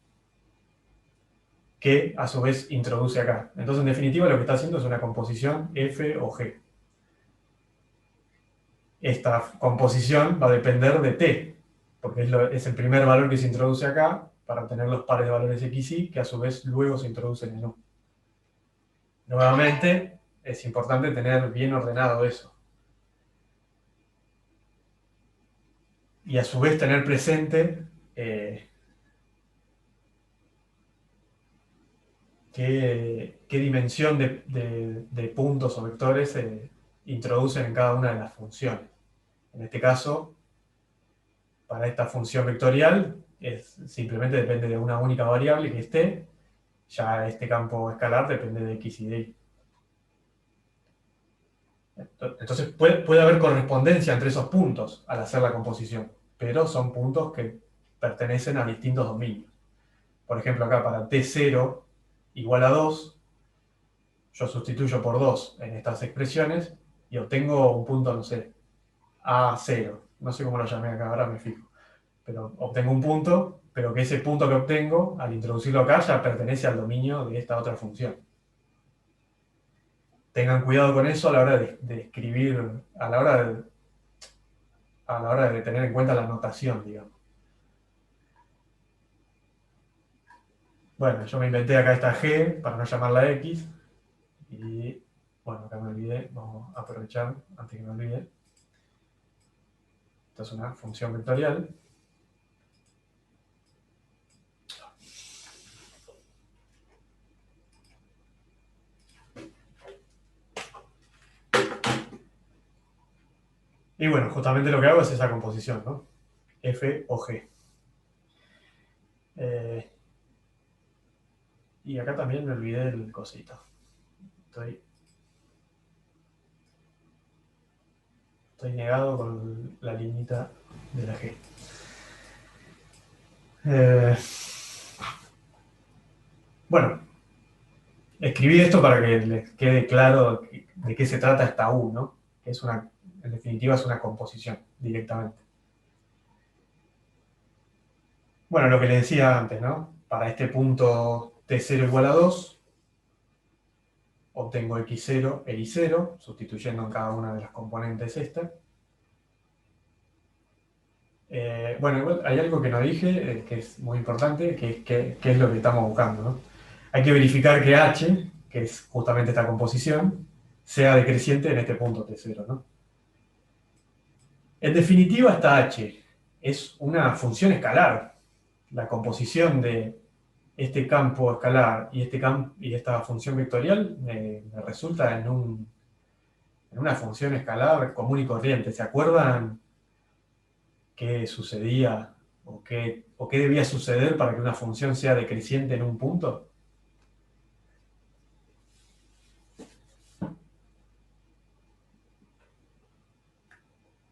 que a su vez introduce acá. Entonces, en definitiva, lo que está haciendo es una composición f o g. Esta composición va a depender de t, porque es el primer valor que se introduce acá para obtener los pares de valores x, y, que a su vez luego se introducen en u. Nuevamente, es importante tener bien ordenado eso. Y a su vez tener presente qué dimensión de puntos o vectores se introducen en cada una de las funciones. En este caso, para esta función vectorial, simplemente depende de una única variable que esté. Ya este campo escalar depende de x y de y. Entonces puede haber correspondencia entre esos puntos al hacer la composición, pero son puntos que pertenecen a distintos dominios. Por ejemplo, acá para t0 igual a 2, yo sustituyo por 2 en estas expresiones y obtengo un punto, no sé, A0. No sé cómo lo llamé acá, ahora me fijo. Pero obtengo un punto, pero que ese punto que obtengo, al introducirlo acá, ya pertenece al dominio de esta otra función. Tengan cuidado con eso a la hora de escribir, a la hora de tener en cuenta la notación, digamos. Bueno, yo me inventé acá esta g para no llamarla x, Y bueno, acá me olvidé, vamos a aprovechar antes que me olvide. Esta es una función vectorial. Y bueno, justamente lo que hago es esa composición, ¿no? F o G. Y acá también me olvidé el cosito. Estoy negado con la liñita de la G. Bueno, escribí esto para que les quede claro de qué se trata esta U, ¿no? Que es una, en definitiva, es una composición directamente. Bueno, lo que les decía antes, ¿no? Para este punto T0 igual a 2, obtengo X0 e Y0, sustituyendo en cada una de las componentes esta. Bueno, igual hay algo que no dije, que es muy importante, que es lo que estamos buscando, ¿no? Hay que verificar que H, que es justamente esta composición, sea decreciente en este punto T0, ¿no? En definitiva, esta H es una función escalar. La composición de este campo escalar y, y esta función vectorial me resulta en una función escalar común y corriente. ¿Se acuerdan qué sucedía o qué debía suceder para que una función sea decreciente en un punto?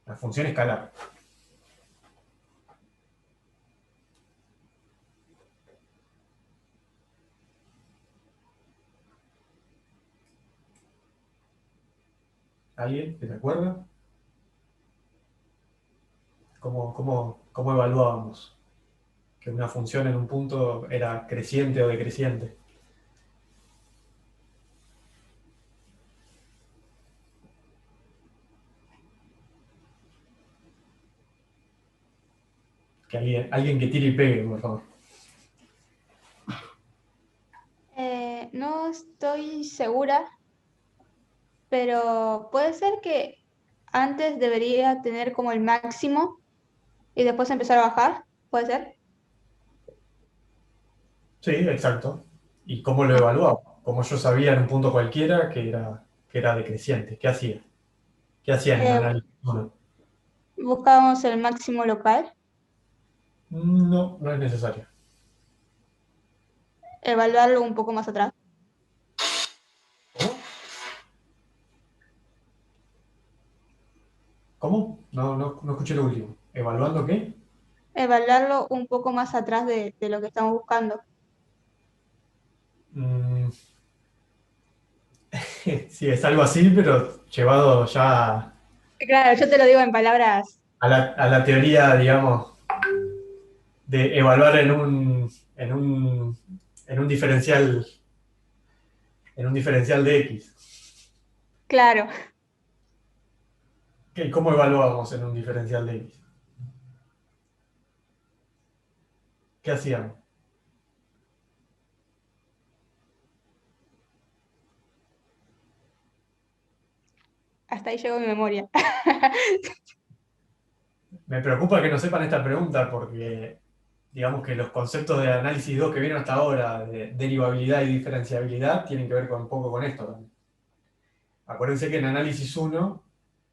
La función escalar. ¿Alguien que se acuerda? ¿Cómo evaluábamos que una función en un punto era creciente o decreciente? Que alguien que tire y pegue, por favor. No estoy segura, pero puede ser que antes debería tener como el máximo y después empezar a bajar, ¿puede ser? Sí, exacto. ¿Y cómo lo Ah, evaluaba? Como yo sabía en un punto cualquiera que era decreciente. ¿Qué hacía? ¿Qué hacían en eh, análisis 1? buscábamos el máximo local, No, no es necesario. evaluarlo un poco más atrás, ¿Cómo? ¿Cómo? No escuché lo último. ¿Evaluando qué? evaluarlo un poco más atrás de lo que estamos buscando. Mm, sí, es algo así, pero llevado ya Claro, yo te lo digo en palabras. a la teoría, digamos, de evaluar en un diferencial, en un diferencial de X. Claro, ¿Cómo evaluábamos en un diferencial de X? ¿Qué hacíamos? hasta ahí llegó mi memoria. Me preocupa que no sepan esta pregunta porque, digamos que los conceptos de análisis 2 que vieron hasta ahora, de derivabilidad y diferenciabilidad, tienen que ver con un poco con esto también. Acuérdense que en análisis 1,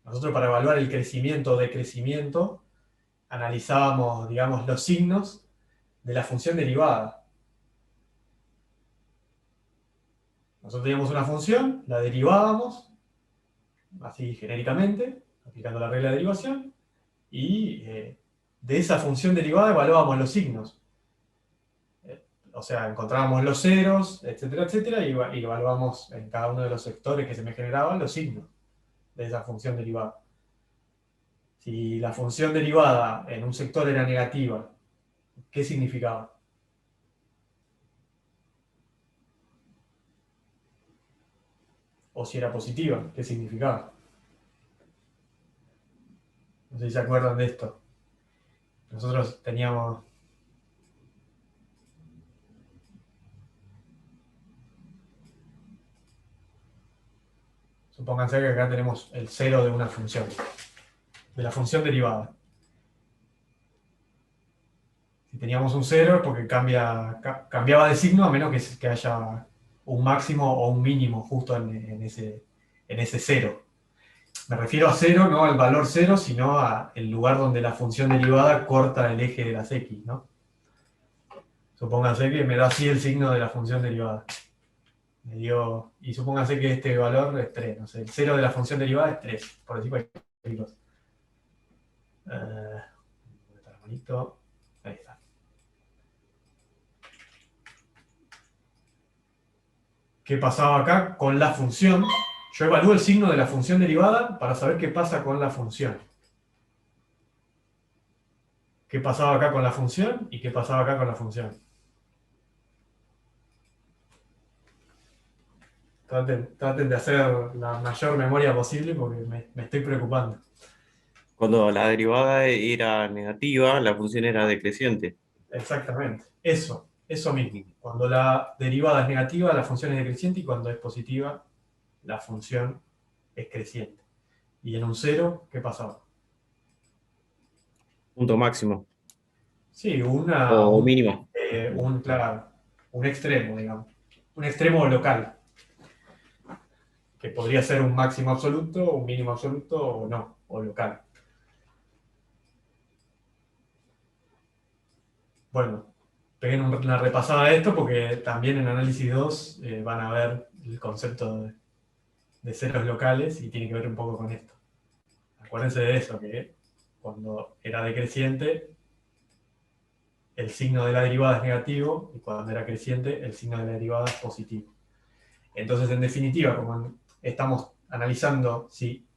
nosotros para evaluar el crecimiento o decrecimiento, analizábamos, digamos, los signos de la función derivada. Nosotros teníamos una función, la derivábamos, así genéricamente, aplicando la regla de derivación, y de esa función derivada evaluábamos los signos. O sea, encontrábamos los ceros, etcétera, etcétera, y evaluamos en cada uno de los sectores que se me generaban los signos de esa función derivada. Si la función derivada en un sector era negativa, ¿qué significaba? O si era positiva, ¿qué significaba? No sé si se acuerdan de esto. Nosotros teníamos... Supónganse que acá tenemos el cero de una función, de la función derivada. Si teníamos un cero es porque cambiaba de signo a menos que haya un máximo o un mínimo justo en ese cero. Me refiero a cero, no al valor cero, sino al lugar donde la función derivada corta el eje de las x, ¿no? Supónganse que me da así el signo de la función derivada. Y supónganse que este valor es 3, no sé, el cero de la función derivada es 3, por decir cualquier cosa. ¿Dónde está la manito? Ahí está. ¿Qué pasaba acá con la función? Yo evalúo el signo de la función derivada para saber qué pasa con la función. ¿Qué pasaba acá con la función y qué pasaba acá con la función? Traten de hacer la mayor memoria posible porque me estoy preocupando. Cuando la derivada era negativa, la función era decreciente. Exactamente. Eso mismo. Cuando la derivada es negativa, la función es decreciente y cuando es positiva, la función es creciente. Y en un cero, ¿qué pasaba? Punto máximo. Sí, O mínimo. claro, un extremo, digamos. Un extremo local. Que podría ser un máximo absoluto, un mínimo absoluto o no, o local. Bueno, peguen una repasada a esto porque también en análisis 2 van a ver el concepto de ceros locales y tiene que ver un poco con esto. Acuérdense de eso, que cuando era decreciente, el signo de la derivada es negativo y cuando era creciente, el signo de la derivada es positivo. Entonces, en definitiva, como estamos analizando si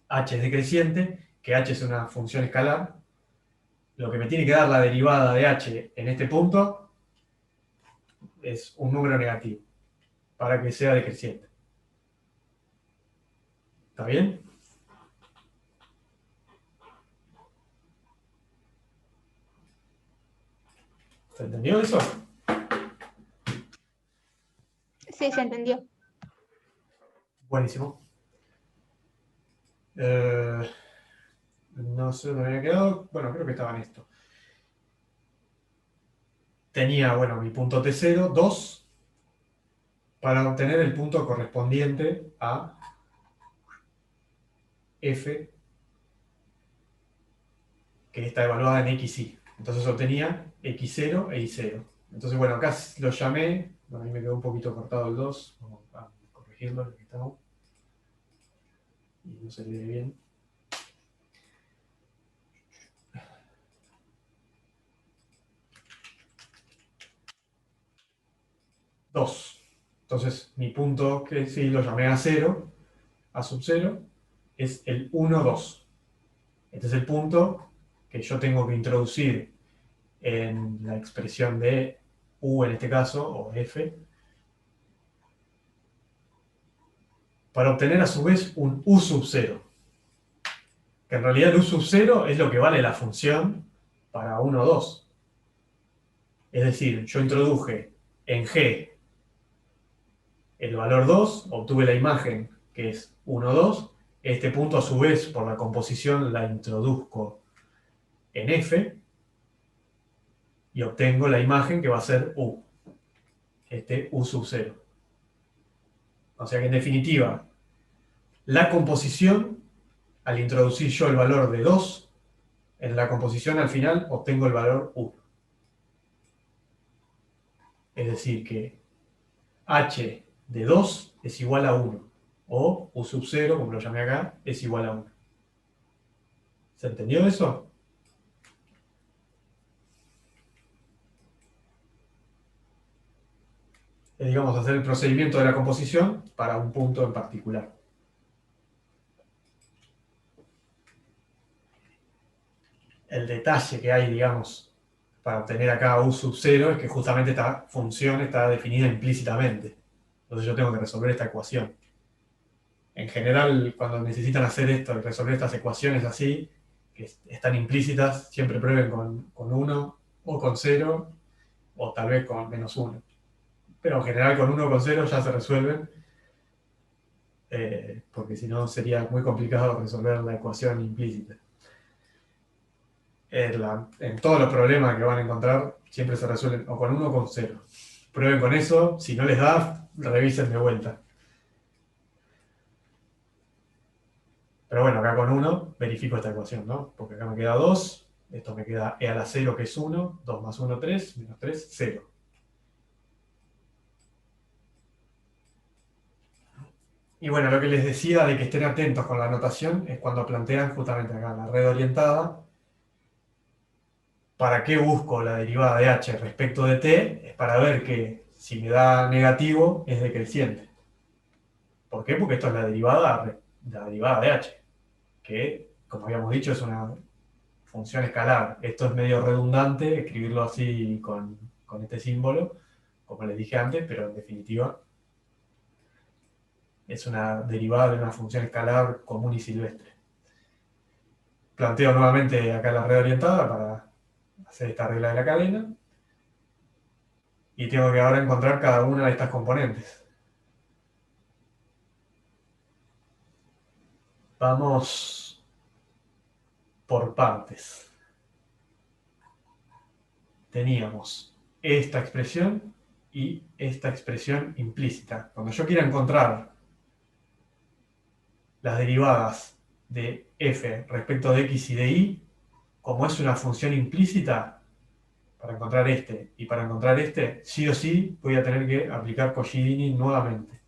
h es decreciente, que h es una función escalar, lo que me tiene que dar la derivada de h en este punto es un número negativo para que sea decreciente. ¿Está bien? ¿Se entendió eso? Sí, se entendió. Buenísimo. No sé dónde me había quedado. Bueno, creo que estaba en esto. Tenía, bueno, mi punto T0, 2, para obtener el punto correspondiente a F, que está evaluada en XY. Entonces obtenía X0 e Y0. Entonces, bueno, acá lo llamé. Bueno, ahí me quedó un poquito cortado el 2. Vamos a corregirlo, aquí estamos. Y no se lee bien. 2. Entonces, mi punto, que sí lo llamé a 0, a sub 0, es el 1, 2. Este es el punto que yo tengo que introducir en la expresión de U en este caso, o F, para obtener a su vez un U sub 0. Que en realidad el U sub 0 es lo que vale la función para 1, 2. Es decir, yo introduje en G el valor 2, obtuve la imagen que es 1, 2. Este punto a su vez por la composición la introduzco en F y obtengo la imagen que va a ser U. Este U sub 0. O sea que en definitiva, la composición, al introducir yo el valor de 2, en la composición al final obtengo el valor 1. Es decir que h de 2 es igual a 1. O U sub 0, como lo llamé acá, es igual a 1. ¿Se entendió eso? Es, digamos, hacer el procedimiento de la composición para un punto en particular. El detalle que hay, digamos, para obtener acá U sub 0 es que justamente esta función está definida implícitamente. Entonces yo tengo que resolver esta ecuación. En general, cuando necesitan hacer esto, resolver estas ecuaciones así, que están implícitas, siempre prueben con 1 o con 0, o tal vez con menos 1. Pero en general con 1 o con 0 ya se resuelven. porque si no sería muy complicado resolver la ecuación implícita. En todos los problemas que van a encontrar, siempre se resuelven o con 1 o con 0. Prueben con eso, si no les da, revisen de vuelta. Pero bueno, acá con 1 verifico esta ecuación, ¿no? Porque acá me queda 2, esto me queda e a la 0 que es 1, 2 más 1, 3, menos 3, 0. Y bueno, lo que les decía de que estén atentos con la notación es cuando plantean justamente acá la red orientada. ¿Para qué busco la derivada de h respecto de t? Es para ver que si me da negativo es decreciente. ¿Por qué? Porque esto es la derivada de h, que, como habíamos dicho, es una función escalar. Esto es medio redundante, escribirlo así con este símbolo, como les dije antes, pero en definitiva es una derivada de una función escalar común y silvestre. Planteo nuevamente acá la red orientada para hacer esta regla de la cadena. Y tengo que ahora encontrar cada una de estas componentes. Vamos por partes. Teníamos esta expresión y esta expresión implícita. Cuando yo quiera encontrar las derivadas de f respecto de x y de y, como es una función implícita, para encontrar este y para encontrar este, sí o sí voy a tener que aplicar Cosciolini nuevamente,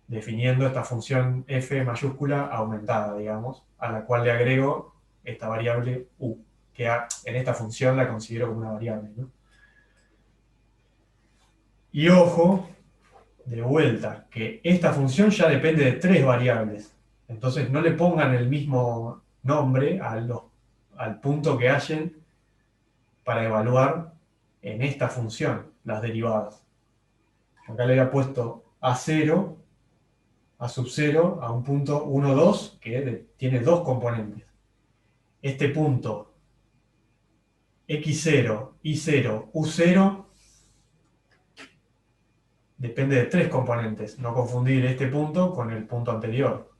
definiendo esta función f mayúscula aumentada, digamos, a la cual le agrego esta variable u, que en esta función la considero como una variable, ¿no? Y ojo, de vuelta, que esta función ya depende de 3 variables. Entonces no le pongan el mismo nombre al punto que hallen para evaluar en esta función las derivadas. Acá le había puesto A0, A sub 0, a un punto 1, 2, que tiene 2 componentes. Este punto X0, Y0, U0 depende de 3 componentes. No confundir este punto con el punto anterior.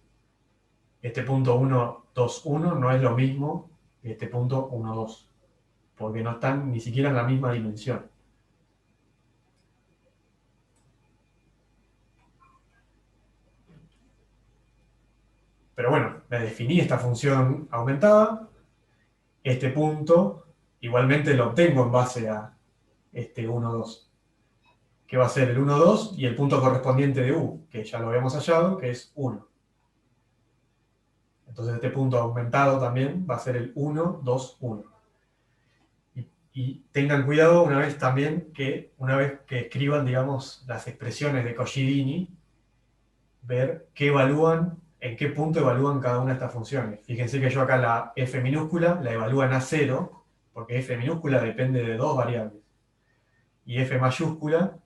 Este punto 1, 2, 1 no es lo mismo que este punto 1, 2, porque no están ni siquiera en la misma dimensión. Pero bueno, me definí esta función aumentada. Este punto igualmente lo obtengo en base a este 1, 2, que va a ser el 1, 2 y el punto correspondiente de u, que ya lo habíamos hallado, que es 1. Entonces este punto aumentado también va a ser el 1, 2, 1. Y tengan cuidado una vez que escriban, digamos, las expresiones de Cosciolini, ver qué evalúan, en qué punto evalúan cada una de estas funciones. Fíjense que yo acá la f minúscula la evalúo en A0, porque f minúscula depende de 2 variables. Y f mayúscula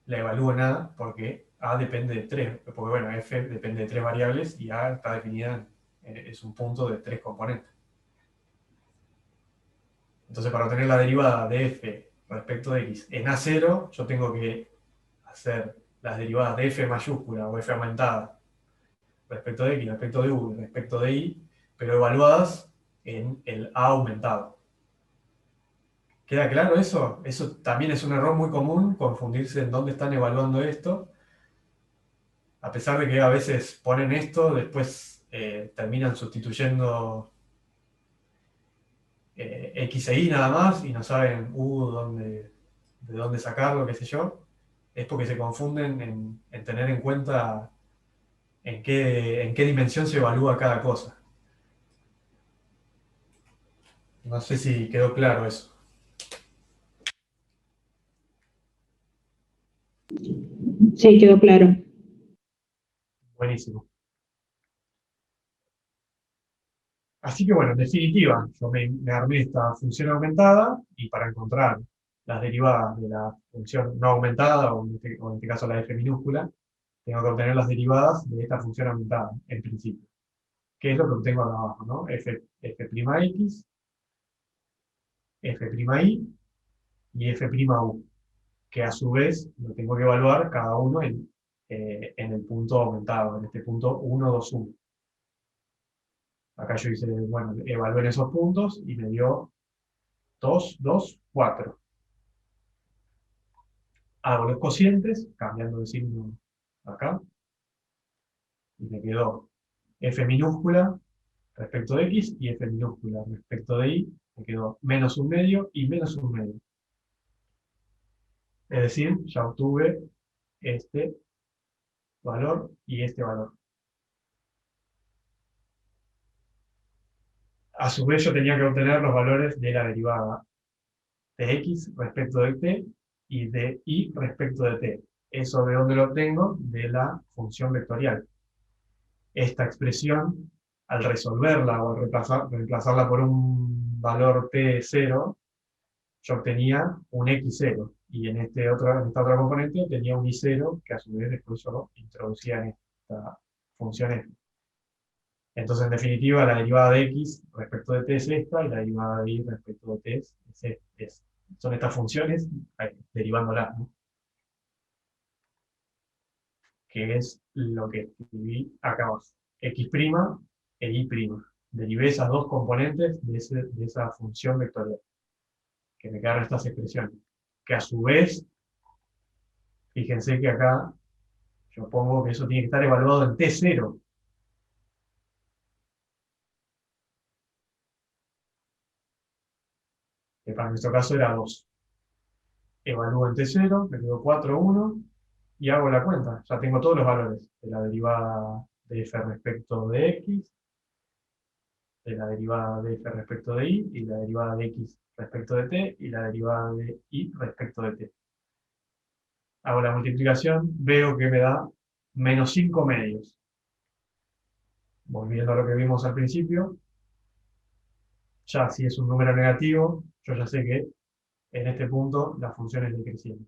la evalúo en A porque A depende de 3, porque bueno, f depende de 3 variables y A está definida, es un punto de 3 componentes. Entonces, para obtener la derivada de f respecto de x en A0, yo tengo que hacer las derivadas de f mayúscula o f aumentada respecto de x, respecto de u, respecto de y, pero evaluadas en el a aumentado. ¿Queda claro eso? Eso también es un error muy común, confundirse en dónde están evaluando esto. A pesar de que a veces ponen esto, después terminan sustituyendo X e Y nada más y no saben de dónde sacarlo, qué sé yo, es porque se confunden en tener en cuenta en qué dimensión se evalúa cada cosa. No sé si quedó claro eso. Sí, quedó claro. Buenísimo. Así que bueno, en definitiva, yo me armé esta función aumentada y para encontrar las derivadas de la función no aumentada, o en este caso la f minúscula, tengo que obtener las derivadas de esta función aumentada, en principio. Que es lo que obtengo acá abajo, ¿no? F'x, F'y y F'u, que a su vez lo tengo que evaluar cada uno en en el punto aumentado, en este punto 1, 2, 1. Acá yo hice, bueno, evalué en esos puntos y me dio 2, 2, 4. Hago los cocientes, cambiando de signo acá, y me quedó f minúscula respecto de x y f minúscula respecto de y, me quedó menos un medio y menos un medio. Es decir, ya obtuve este valor y este valor. A su vez yo tenía que obtener los valores de la derivada de x respecto de t y de y respecto de t. ¿Eso de dónde lo obtengo? De la función vectorial. Esta expresión, al resolverla o al reemplazarla por un valor t0, yo obtenía un x0. Y en esta otra componente tenía un y0, que a su vez después yo introducía en esta función f. Entonces, en definitiva, la derivada de x respecto de t es esta, y la derivada de y respecto de t son estas funciones derivándolas, ¿no? Que es lo que escribí acá abajo. X' e y'. Derivé esas dos componentes de esa función vectorial, que me quedaron estas expresiones. Que a su vez, fíjense que acá yo pongo que eso tiene que estar evaluado en t0. Que para nuestro caso era 2. Evalúo en t0, me quedó 4, 1, y hago la cuenta. Ya tengo todos los valores de la derivada de f respecto de x, de la derivada de f respecto de y la derivada de x respecto de t, y la derivada de y respecto de t. Hago la multiplicación, veo que me da menos 5 medios. Volviendo a lo que vimos al principio, ya si es un número negativo, yo ya sé que en este punto la función es decreciente.